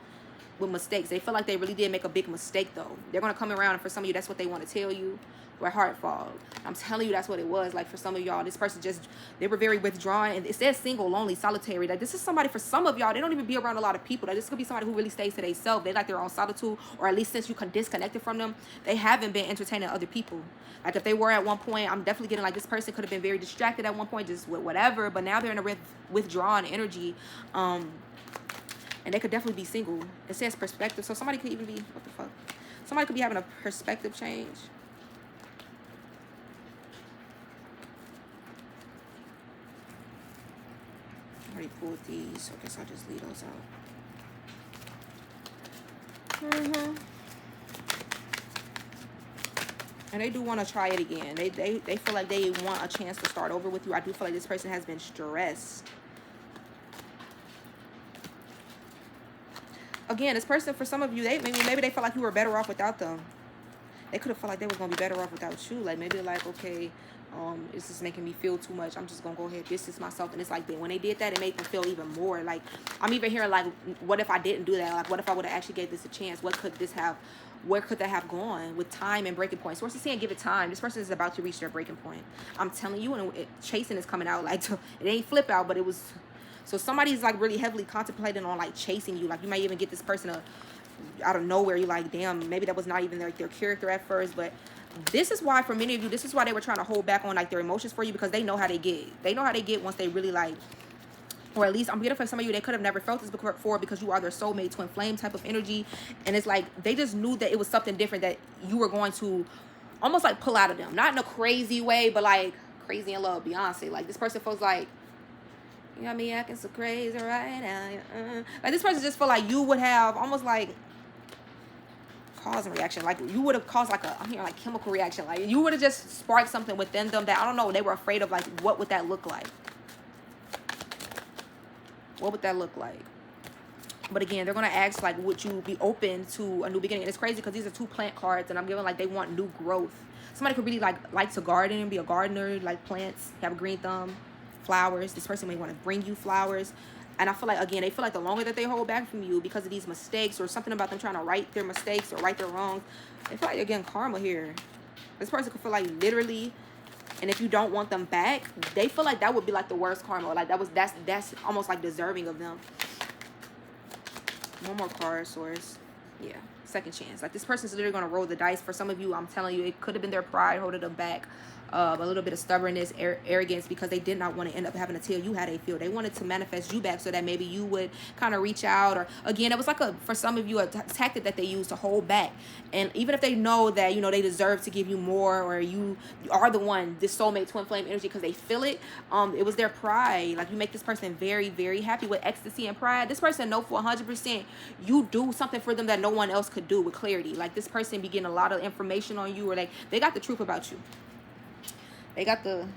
With mistakes, they feel like they really did make a big mistake though. They're gonna come around, and for some of you, that's what they want to tell you. Where heart fall. I'm telling you, that's what it was. Like for some of y'all, this person just, they were very withdrawn, and it says single, lonely, solitary. Like this is somebody, for some of y'all, they don't even be around a lot of people. Like this could be somebody who really stays to themselves. They like their own solitude, or at least since you disconnected from them, they haven't been entertaining other people. Like if they were at one point, I'm definitely getting like this person could have been very distracted at one point, just with whatever, but now they're in a withdrawn energy. And they could definitely be single. It says perspective. So somebody could even be, what the fuck? Somebody could be having a perspective change. I already pulled these, so I guess I'll just leave those out. And they do want to try it again. They feel like they want a chance to start over with you. I do feel like this person has been stressed. Again, this person, for some of you, maybe they felt like you were better off without them. They could have felt like they was gonna be better off without you. Like maybe like, okay, it's just making me feel too much. I'm just gonna go ahead and distance myself. And it's like when they did that, it made them feel even more. Like I'm even hearing like, what if I didn't do that? Like what if I would have actually gave this a chance? What could this have? Where could that have gone with time and breaking point? Source is saying give it time. This person is about to reach their breaking point. I'm telling you, and chasing is coming out. Like it ain't flip out, but it was. So somebody's like really heavily contemplating on like chasing you. Like you might even get this person out of nowhere. You're like, damn, maybe that was not even their character at first. But this is why for many of you, this is why they were trying to hold back on like their emotions for you, because they know how they get. They know how they get once they really like, or at least I'm getting for some of you, they could have never felt this before because you are their soulmate, twin flame type of energy. And it's like they just knew that it was something different that you were going to almost like pull out of them. Not in a crazy way, but like crazy in love, Beyonce. Like this person feels like, you know me acting so crazy right now. Like this person just feel like you would have almost like cause and reaction. Like you would have caused like I'm hearing like chemical reaction. Like you would have just sparked something within them that I don't know. They were afraid of like what would that look like? What would that look like? But again, they're gonna ask like, would you be open to a new beginning? And it's crazy because these are 2 plant cards, and I'm giving like they want new growth. Somebody could really like to garden and be a gardener, like plants, have a green thumb. Flowers. This person may want to bring you flowers, and I feel like again they feel like the longer that they hold back from you because of these mistakes or something about them trying to right their mistakes or right their wrongs, they feel like again karma here. This person could feel like literally, and if you don't want them back, they feel like that would be like the worst karma. Like that's almost like deserving of them. One more card, source. Yeah, second chance. Like this person's literally gonna roll the dice. For some of you, I'm telling you, it could have been their pride holding them back. A little bit of stubbornness, arrogance, because they did not want to end up having to tell you how they feel. They wanted to manifest you back so that maybe you would kind of reach out. Or again, it was like for some of you a tactic that they use to hold back. And even if they know that they deserve to give you more, or you are the one, this soulmate twin flame energy, because they feel it. It was their pride. Like you make this person very, very happy with ecstasy and pride. This person know for 100% you do something for them that no one else could do with clarity. Like this person be getting a lot of information on you, or they got the truth about you. They got some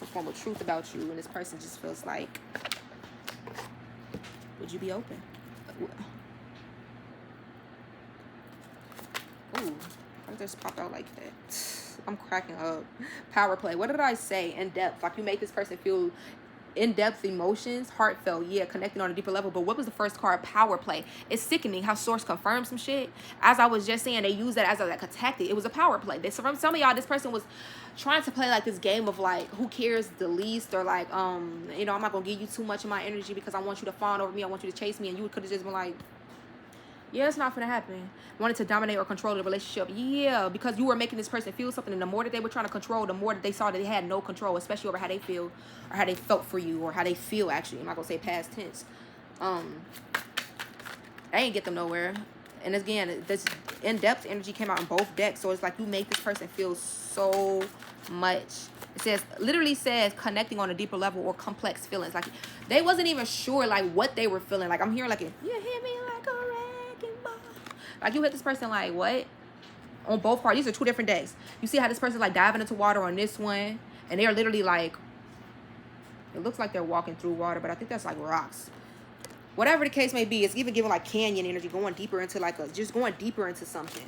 form of truth about you, and this person just feels like, would you be open? Ooh, I just popped out like that. I'm cracking up. Power play. What did I say? In depth. Like you make this person feel in-depth emotions, heartfelt, yeah, connecting on a deeper level. But what was the first card? Power play. It's sickening how source confirmed some shit. As I was just saying, they use that as like a tactic. It was a power play. From some of y'all, this person was trying to play like this game of like who cares the least, or like I'm not gonna give you too much of my energy because I want you to fawn over me, I want you to chase me, and you could have just been like, yeah, it's not gonna happen. Wanted to dominate or control the relationship. Yeah, because you were making this person feel something, and the more that they were trying to control, the more that they saw that they had no control, especially over how they feel or how they felt for you or how they feel. Actually, I'm not gonna say past tense. I ain't get them nowhere. And again, this in-depth energy came out in both decks, so it's like you make this person feel so much. It literally says connecting on a deeper level or complex feelings. Like they wasn't even sure like what they were feeling. Like I'm hearing like you hit me like a wrecking ball. Like you hit this person like what? On both parts. These are 2 different decks. You see how this person like diving into water on this one, and they're literally like, it looks like they're walking through water, but I think that's like rocks. Whatever the case may be, it's even giving like canyon energy, going deeper into like just going deeper into something.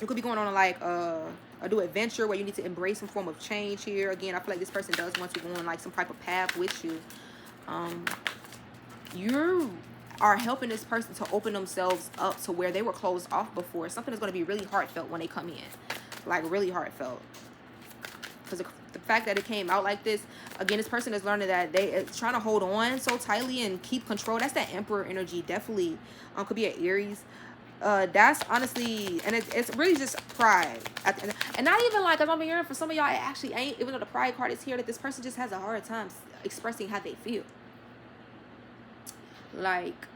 You could be going on like a new adventure where you need to embrace some form of change here. Again, I feel like this person does want to go on like some type of path with you. You are helping this person to open themselves up to where they were closed off before. Something is going to be really heartfelt when they come in, like really heartfelt. Because the fact that it came out like this, again, this person is learning that it's trying to hold on so tightly and keep control. That's that Emperor energy, definitely. Could be an Aries. That's honestly, and it's really just pride. And not even like, as I'm hearing for some of y'all, it actually ain't, even though the pride card is here, that this person just has a hard time expressing how they feel. Like,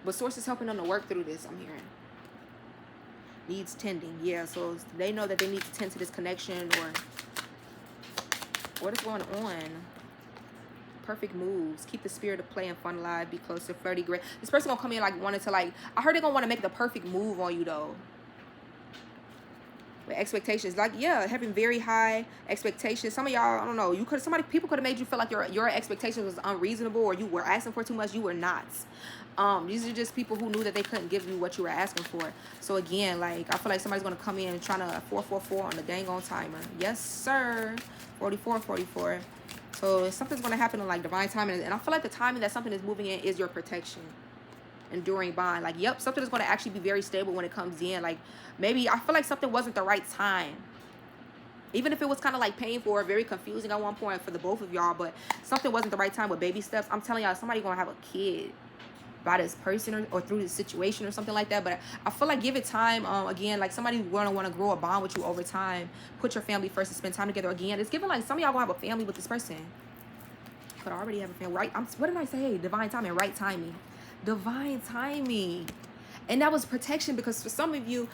but source is helping them to work through this, I'm hearing. Needs tending, yeah, so they know that they need to tend to this connection, or what is going on? Perfect moves. Keep the spirit of play and fun alive. Be closer, flirty, great. This person gonna come in like wanting to like, I heard they're gonna want to make the perfect move on you though. with expectations. Like, yeah, having very high expectations. Some of y'all, I don't know, people could have made you feel like your expectations was unreasonable, or you were asking for too much. You were not. These are just people who knew that they couldn't give you what you were asking for. So again, like, I feel like somebody's gonna come in and trying to 444 on the dang on timer. Yes, sir. 44. So something's gonna happen in like divine timing, and I feel like the timing that something is moving in is your protection. Enduring bond. Like, yep, something is going to actually be very stable when it comes in. Like, maybe I feel like something wasn't the right time, even if it was kind of like painful or very confusing at one point for the both of y'all, but something wasn't the right time with baby steps. I'm telling y'all, somebody gonna have a kid by this person, or through this situation or something like that. But I feel like give it time. Again, like, somebody gonna want to grow a bond with you over time, put your family first and spend time together. Again, it's giving like some of y'all gonna have a family with this person, but I already have a family, right? What did I say? Divine timing, right timing. Divine timing. And that was protection, because for some of you,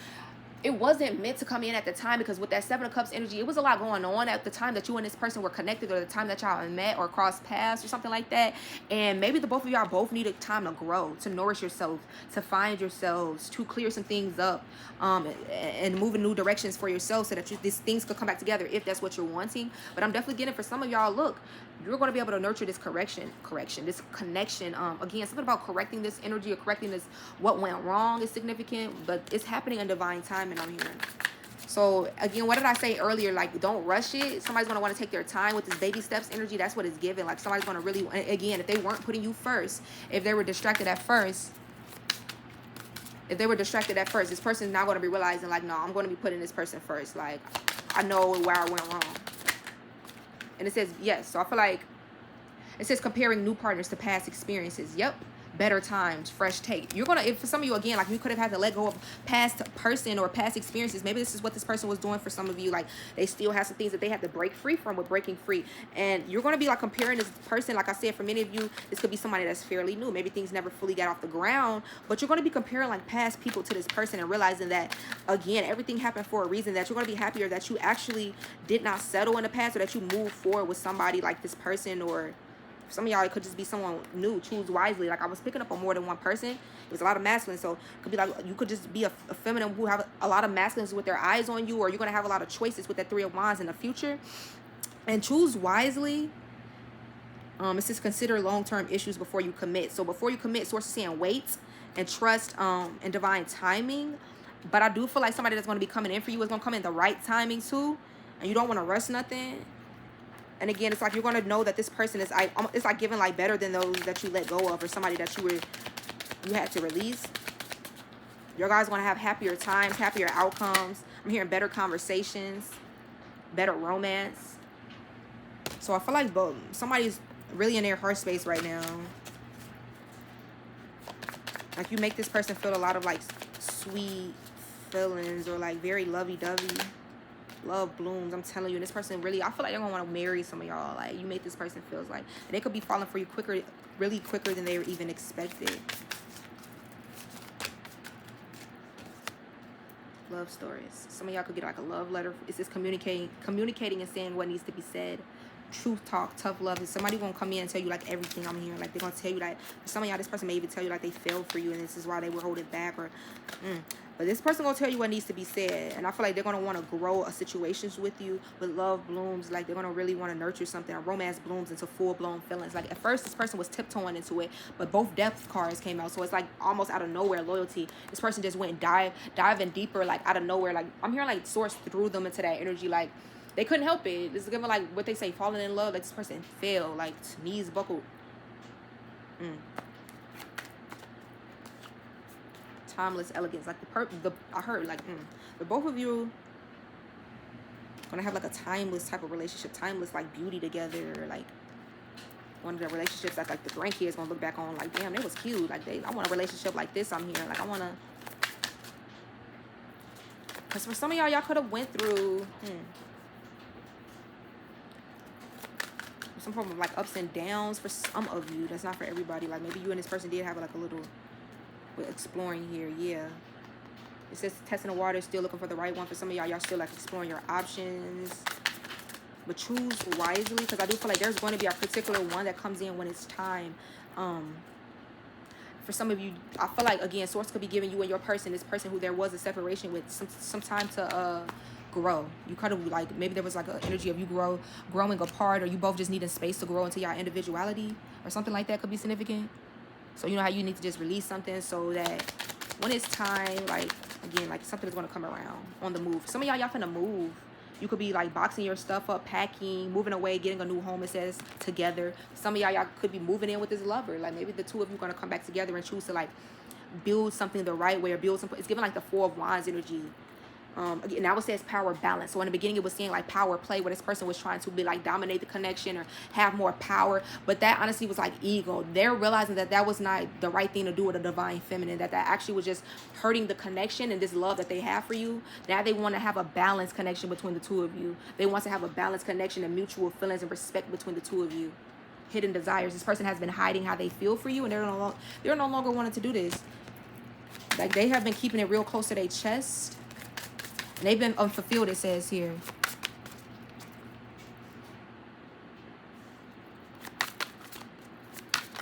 it wasn't meant to come in at the time, because with that Seven of Cups energy, it was a lot going on at the time that you and this person were connected, or the time that y'all met or crossed paths or something like that. And maybe the both of y'all both needed time to grow, to nourish yourselves, to find yourselves, to clear some things up, and move in new directions for yourself, so that these things could come back together if that's what you're wanting. But I'm definitely getting, for some of y'all, look, you're going to be able to nurture this this connection. Again, something about correcting this energy, or correcting this, what went wrong, is significant, but it's happening in divine time, and I'm hearing. So again, what did I say earlier? Like, don't rush it. Somebody's going to want to take their time with this baby steps energy. That's what it's given. Like, somebody's going to really, again, if they weren't putting you first, if they were distracted at first, this person's not going to be realizing, like, no, I'm going to be putting this person first. Like, I know where I went wrong. And it says, yes. So I feel like it says comparing new partners to past experiences. Yep. Better times, fresh take. You're going to, if for some of you, again, like, you could have had to let go of past person or past experiences. Maybe this is what this person was doing for some of you. Like, they still have some things that they had to break free from with breaking free. And you're going to be like comparing this person. Like I said, for many of you, this could be somebody that's fairly new. Maybe things never fully got off the ground, but you're going to be comparing like past people to this person, and realizing that, again, everything happened for a reason, that you're going to be happier that you actually did not settle in the past, or that you moved forward with somebody like this person. Or some of y'all, it could just be someone new. Choose wisely. Like, I was picking up on more than one person. It was a lot of masculine. So it could be like, you could just be a feminine who have a lot of masculines with their eyes on you, or you're going to have a lot of choices with that Three of Wands in the future. And choose wisely. It says consider long-term issues before you commit. So before you commit, source is saying wait and trust and divine timing. But I do feel like somebody that's going to be coming in for you is going to come in the right timing too. And you don't want to rush nothing. And again, it's like you're going to know that this person is, it's like giving like better than those that you let go of, or somebody that you had to release. Your guys going to have happier times, happier outcomes. I'm hearing better conversations, better romance. So I feel like somebody's really in their heart space right now. Like, you make this person feel a lot of like sweet feelings, or like very lovey-dovey. Love blooms. I'm telling you, this person really, I feel like they're gonna want to marry some of y'all. Like, you make this person feels like, and they could be falling for you really quicker than they were even expected. Love stories. Some of y'all could get like a love letter. It's just communicating and saying what needs to be said. Truth talk, tough love. Is somebody gonna come in and tell you like everything I'm hearing? Like, they're gonna tell you that. Some of y'all, this person may even tell you like they failed for you, and this is why they were holding back, or but this person gonna tell you what needs to be said. And I feel like they're gonna want to grow situations with you. With love blooms, like, they're gonna really want to nurture something. A romance blooms into full-blown feelings. Like, at first this person was tiptoeing into it, but both death cards came out, so it's like almost out of nowhere loyalty. This person just went diving deeper, like out of nowhere. Like, I'm hearing like source threw them into that energy. Like, they couldn't help it. This is giving like what they say, falling in love. Like, this person fell, like knees buckled. Timeless elegance. Like, I heard like the both of you gonna have like a timeless type of relationship, timeless like beauty together. Like, one of the relationships that like the grandkids gonna look back on like, damn, they was cute. Like, I want a relationship like this. I'm hearing like, I want to, because for some of y'all could have went through some form of like ups and downs. For some of you, that's not for everybody. Like, maybe you and this person did have like a little exploring here. Yeah, it says testing the water, still looking for the right one. For some of y'all still like exploring your options, but choose wisely, because I do feel like there's going to be a particular one that comes in when it's time. For some of you, I feel like, again, source could be giving you and your person, this person who there was a separation with, some time to grow. You kind of like, maybe there was like an energy of you growing apart, or you both just needing space to grow into your individuality, or something like that could be significant. So you know how you need to just release something so that when it's time, like, again, like something is going to come around on the move. Some of y'all finna move. You could be like boxing your stuff up, packing, moving away, getting a new home, it says, together. Some of y'all could be moving in with this lover. Like maybe the two of you are going to come back together and choose to like build something the right way, or build something. It's giving like the Four of Wands energy. Again, now it says power balance. So in the beginning, it was saying like power play, where this person was trying to be like dominate the connection or have more power. But that honestly was like ego. They're realizing that that was not the right thing to do with a divine feminine, that actually was just hurting the connection and this love that they have for you. Now they want to have a balanced connection between the two of you. They want to have a balanced connection and mutual feelings and respect between the two of you. Hidden desires. This person has been hiding how they feel for you, and they're no longer wanting to do this. Like they have been keeping it real close to their chest. And they've been unfulfilled, it says here.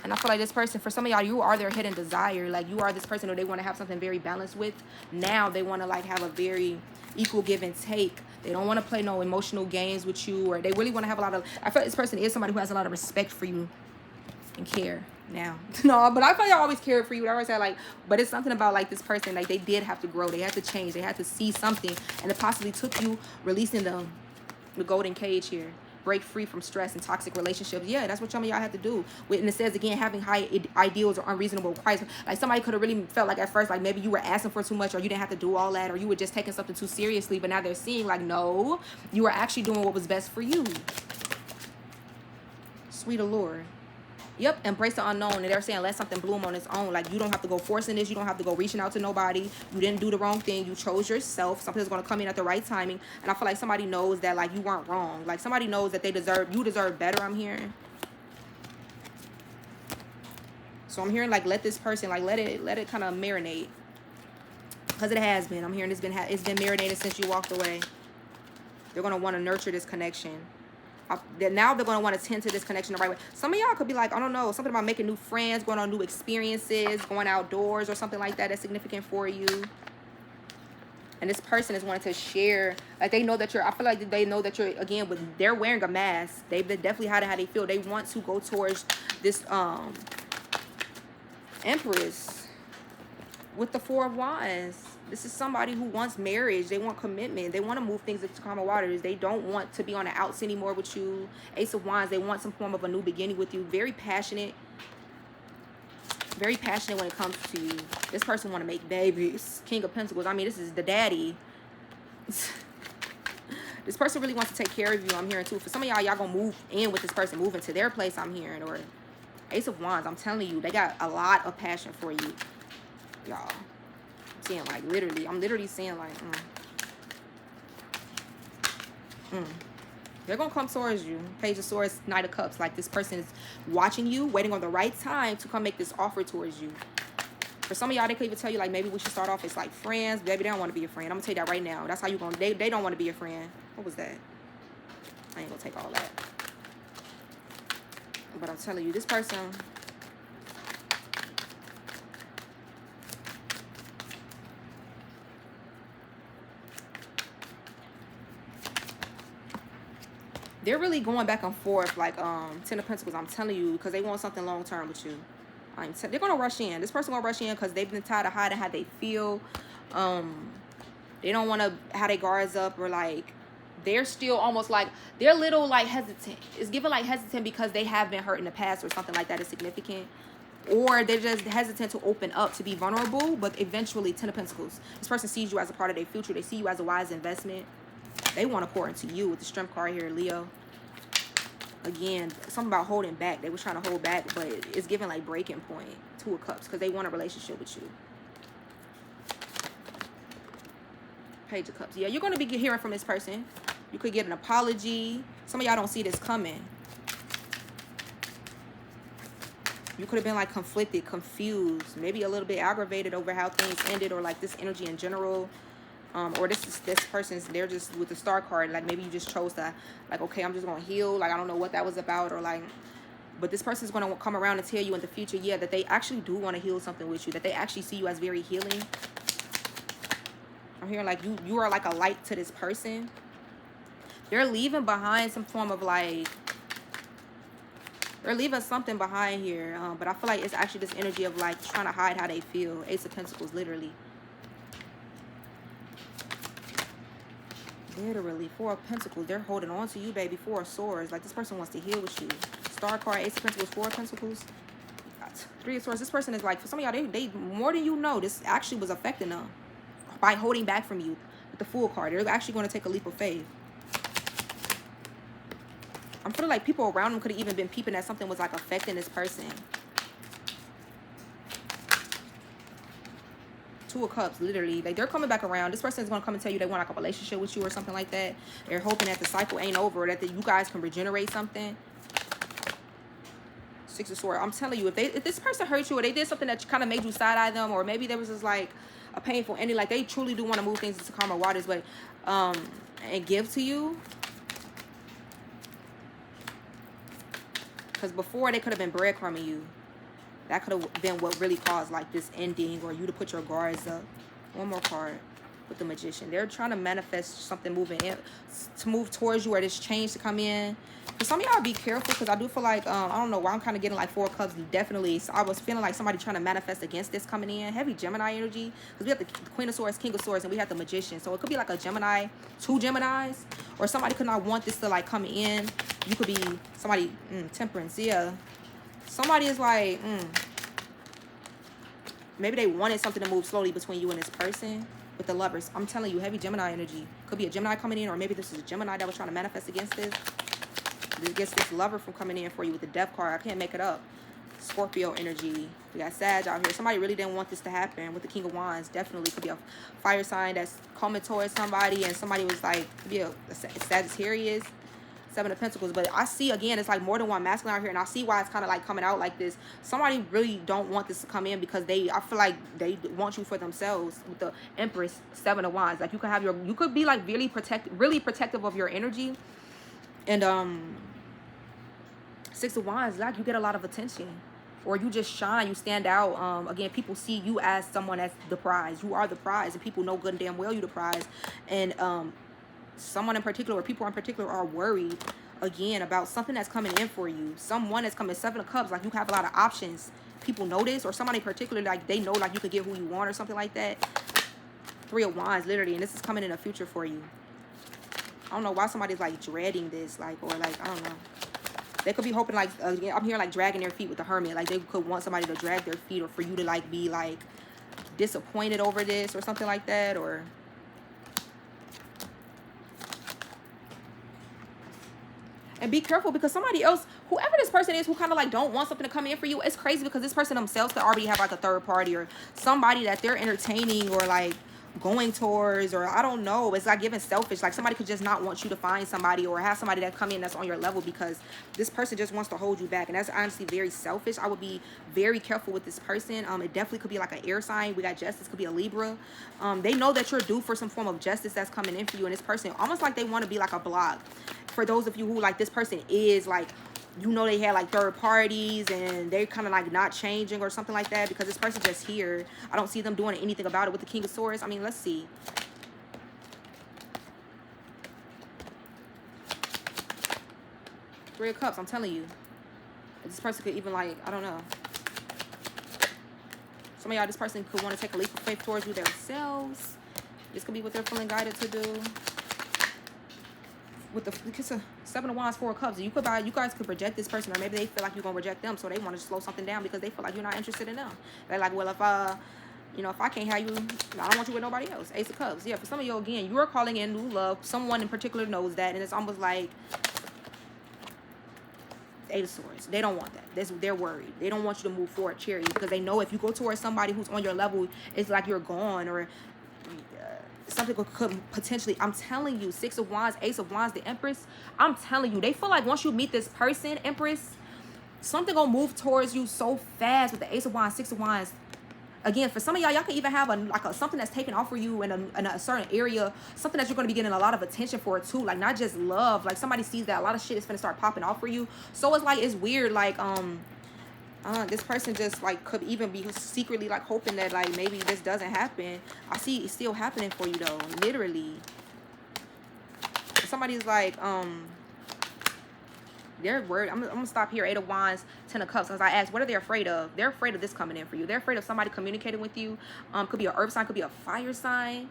And I feel like this person, for some of y'all, you are their hidden desire. Like you are this person who they want to have something very balanced with. Now they want to like have a very equal give and take. They don't want to play no emotional games with you, or they really want to have a lot of, I feel like this person is somebody who has a lot of respect for you and care now. No, but I feel like I always cared for you. I always said like, but it's something about like this person, like they did have to grow. They had to change. They had to see something, and it possibly took you releasing the golden cage here. Break free from stress and toxic relationships. Yeah, that's what some of y'all had to do. And it says again, having high ideals or unreasonable requirements. Like somebody could have really felt like at first, like maybe you were asking for too much, or you didn't have to do all that, or you were just taking something too seriously. But now they're seeing like, no, you were actually doing what was best for you. Sweet allure. Yep, embrace the unknown. And they're saying let something bloom on its own. Like you don't have to go forcing this. You don't have to go reaching out to nobody. You didn't do the wrong thing. You chose yourself. Something's going to come in at the right timing. And I feel like somebody knows that like you weren't wrong. Like somebody knows that you deserve better, I'm hearing. So I'm hearing like let this person, like let it kind of marinate. Because it has been. I'm hearing it's been marinated since you walked away. They're going to want to nurture this connection. Now they're going to want to tend to this connection the right way. Some of y'all could be like, I don't know, something about making new friends, going on new experiences, going outdoors or something like that that's significant for you. And this person is wanting to share, like they know that I feel like they know that you're, again, but they're wearing a mask. They've definitely hiding how they feel. They want to go towards this Empress with the Four of Wands. This is somebody who wants marriage. They want commitment. They want to move things into calmer waters. They don't want to be on the outs anymore with you. Ace of Wands. They want some form of a new beginning with you. Very passionate. Very passionate when it comes to you. This person want to make babies. King of Pentacles. I mean, this is the daddy. This person really wants to take care of you, I'm hearing too. For some of y'all going to move in with this person. Move into their place, I'm hearing. Or Ace of Wands. I'm telling you, they got a lot of passion for you. Y'all. Saying like literally, I'm literally saying like they're gonna come towards you. Page of Swords, Knight of Cups. Like this person is watching you, waiting on the right time to come make this offer towards you. For some of y'all, they could even tell you like maybe we should start off as like friends. Baby, they don't want to be your friend. I'm gonna tell you that right now. That's how you gonna, they don't want to be your friend. What was that? I ain't gonna take all that. But I'm telling you, this person, they're really going back and forth like Ten of Pentacles. I'm telling you, because they want something long term with you. They're gonna rush in. This person gonna rush in because they've been tired of hiding how they feel. They don't want to have their guards up, or like they're still almost like they're a little like hesitant. It's given like hesitant because they have been hurt in the past or something like that is significant. Or they're just hesitant to open up, to be vulnerable. But eventually, Ten of Pentacles. This person sees you as a part of their future. They see you as a wise investment. They want to pour into you with the Strength card here, Leo. Again, something about holding back. They were trying to hold back, but it's giving like breaking point. Two of Cups, because they want a relationship with you. Page of Cups. Yeah, you're going to be hearing from this person. You could get an apology. Some of y'all don't see this coming. You could have been like conflicted, confused, maybe a little bit aggravated over how things ended, or like this energy in general. Or this person's, they're just with the Star card, like maybe you just chose to, like, okay, I'm just going to heal. Like, I don't know what that was about, or like, but this person's going to come around and tell you in the future, yeah, that they actually do want to heal something with you, that they actually see you as very healing. I'm hearing like you are like a light to this person. They're leaving behind some form of like, they're leaving something behind here. But I feel like it's actually this energy of like trying to hide how they feel. Ace of Pentacles, literally. Literally, Four of Pentacles. They're holding on to you, baby. Four of Swords. Like, this person wants to heal with you. Star card, Ace of Pentacles, Four of Pentacles. Three of Swords. This person is like, for some of y'all, they more than you know, this actually was affecting them by holding back from you. With the Fool card, they're actually going to take a leap of faith. I'm feeling like people around them could have even been peeping that something was like affecting this person. Two of Cups, literally. Like, they're coming back around. This person is going to come and tell you they want like a relationship with you or something like that. They're hoping that the cycle ain't over, that you guys can regenerate something. Six of Swords. I'm telling you, if this person hurt you or they did something that kind of made you side-eye them, or maybe there was just like a painful ending, like they truly do want to move things into calmer waters, but and give to you. Because before, they could have been breadcrumbing you. That could have been what really caused like this ending, or you to put your guards up. One more card with the Magician. They're trying to manifest something moving in, to move towards you, or this change to come in. For some of y'all, be careful, because I do feel like, I don't know why I'm kind of getting like Four of Cups. Definitely, so I was feeling like somebody trying to manifest against this coming in. Heavy Gemini energy, because we have the Queen of Swords, King of Swords, and we have the Magician. So it could be like a Gemini, two Geminis, or somebody could not want this to like come in. You could be somebody, Temperance, yeah. Somebody is like, maybe they wanted something to move slowly between you and this person. With the Lovers, I'm telling you, heavy Gemini energy. Could be a Gemini coming in, or maybe this is a Gemini that was trying to manifest against this. Against this lover from coming in for you with the Death card. I can't make it up. Scorpio energy. We got Sag out here. Somebody really didn't want this to happen with the King of Wands. Definitely could be a fire sign that's coming towards somebody, and somebody was like, could be a Sagittarius. Seven of Pentacles. But I see, again, it's like more than one masculine out here, and I see why it's kind of like coming out like this. Somebody really don't want this to come in, because I feel like they want you for themselves. With the Empress, Seven of Wands, like you could be like really protective of your energy. And Six of Wands, like you get a lot of attention, or you just shine, you stand out. Again, people see you as someone that's the prize. You are the prize, and people know good and damn well you the prize. And someone in particular, or people in particular, are worried again about something that's coming in for you. Someone that's coming. Seven of Cups, like you have a lot of options. People know this, or somebody in particular, like they know like you could get who you want or something like that. Three of Wands, literally, and this is coming in the future for you. I don't know why somebody's like dreading this, like, or like, I don't know. They could be hoping, like, I'm hearing like dragging their feet with the Hermit. Like they could want somebody to drag their feet, or for you to like be like disappointed over this or something like that. Or and be careful, because somebody else, whoever this person is, who kind of like don't want something to come in for you, it's crazy, because this person themselves could already have like a third party, or somebody that they're entertaining, or like going towards, or I don't know. It's like giving selfish, like somebody could just not want you to find somebody, or have somebody that come in that's on your level, because this person just wants to hold you back, and that's honestly very selfish. I would be very careful with this person. It definitely could be like an air sign. We got Justice, could be a Libra. They know that you're due for some form of justice that's coming in for you, and this person almost like they want to be like a block. For those of you who like this person is like, you know, they had like third parties, and they're kind of like not changing or something like that, because this person just here. I don't see them doing anything about it with the King of Swords. I mean, let's see. Three of Cups, I'm telling you. This person could even like, I don't know. Some of y'all, this person could want to take a leap of faith towards you themselves. This could be what they're feeling guided to do. With the Seven of Wands, Four of Cups, you guys could reject this person, or maybe they feel like you're gonna reject them, so they want to slow something down because they feel like you're not interested in them. They're like, well, if I can't have you, I don't want you with nobody else. Ace of Cups, yeah. For some of you, again, you are calling in new love. Someone in particular knows that, and it's almost like Eight of Swords. They don't want that. They're worried. They don't want you to move forward, Chariot, because they know if you go towards somebody who's on your level, it's like you're gone, or something could potentially, I'm telling you, Six of Wands, Ace of Wands, the Empress, I'm telling you, they feel like once you meet this person, Empress, something gonna move towards you so fast with the Ace of Wands, Six of Wands. Again, for some of y'all, y'all can even have something that's taken off for you in a certain area, something that you're going to be getting a lot of attention for too, like not just love. Like somebody sees that a lot of shit is going to start popping off for you. So it's like, it's weird, like This person just like could even be secretly like hoping that like maybe this doesn't happen. I see it's still happening for you though, literally. Somebody's like they're worried. I'm gonna stop here. 8 of Wands, 10 of Cups. Because I asked, what are they afraid of? They're afraid of this coming in for you. They're afraid of somebody communicating with you. Could be an earth sign, could be a fire sign.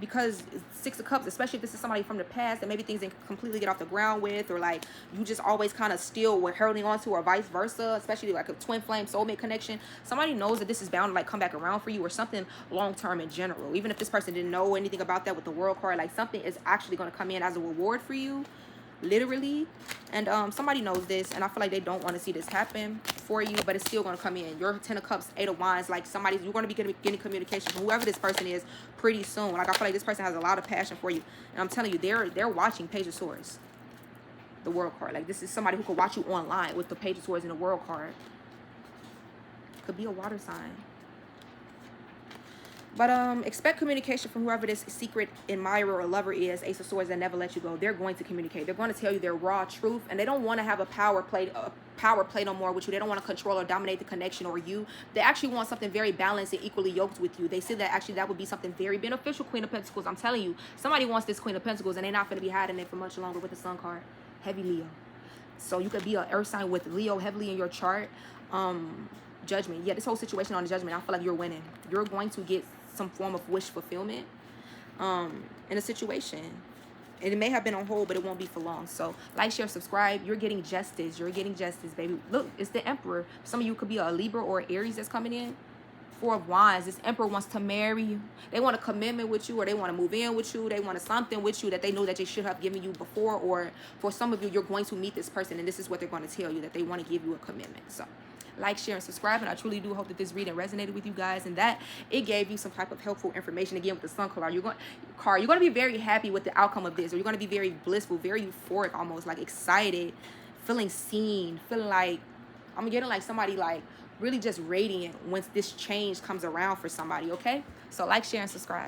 Because 6 of Cups, especially if this is somebody from the past that maybe things didn't completely get off the ground with, or like you just always kind of still were holding on to, or vice versa, especially like a twin flame soulmate connection. Somebody knows that this is bound to like come back around for you, or something long term in general. Even if this person didn't know anything about that with the World card, like something is actually going to come in as a reward for you, literally. And somebody knows this, and I feel like they don't want to see this happen for you, but it's still going to come in. Your 10 of Cups, 8 of Wands, like somebody's, you're going to be getting communication from whoever this person is pretty soon. Like I feel like this person has a lot of passion for you, and I'm telling you, they're watching Page of Swords, the World card. Like this is somebody who could watch you online with the Page of Swords and the World card. Could be a water sign. But expect communication from whoever this secret admirer or lover is, Ace of Swords, that never let you go. They're going to communicate. They're going to tell you their raw truth, and they don't want to have a power play no more with you. They don't want to control or dominate the connection or you. They actually want something very balanced and equally yoked with you. They say that actually that would be something very beneficial, Queen of Pentacles. I'm telling you, somebody wants this Queen of Pentacles, and they're not going to be hiding it for much longer with the Sun card. Heavy Leo. So you could be an earth sign with Leo heavily in your chart. Judgment. Yeah, this whole situation on the Judgment, I feel like you're winning. You're going to get some form of wish fulfillment in a situation, and it may have been on hold, but it won't be for long. So like, share, subscribe. You're getting justice. You're getting justice, baby. Look, it's the Emperor. Some of you could be a Libra or Aries that's coming in. 4 of Wands. This Emperor wants to marry you. They want a commitment with you, or they want to move in with you. They want something with you that they know that they should have given you before. Or for some of you, you're going to meet this person, and this is what they're going to tell you, that they want to give you a commitment. So like, share, and subscribe. And I truly do hope that this reading resonated with you guys, and that it gave you some type of helpful information. Again, with the Sun card, you're going to be very happy with the outcome of this, or you're going to be very blissful, very euphoric, almost like excited, feeling seen, feeling like I'm getting like somebody like really just radiant once this change comes around for somebody. Okay, so like, share, and subscribe.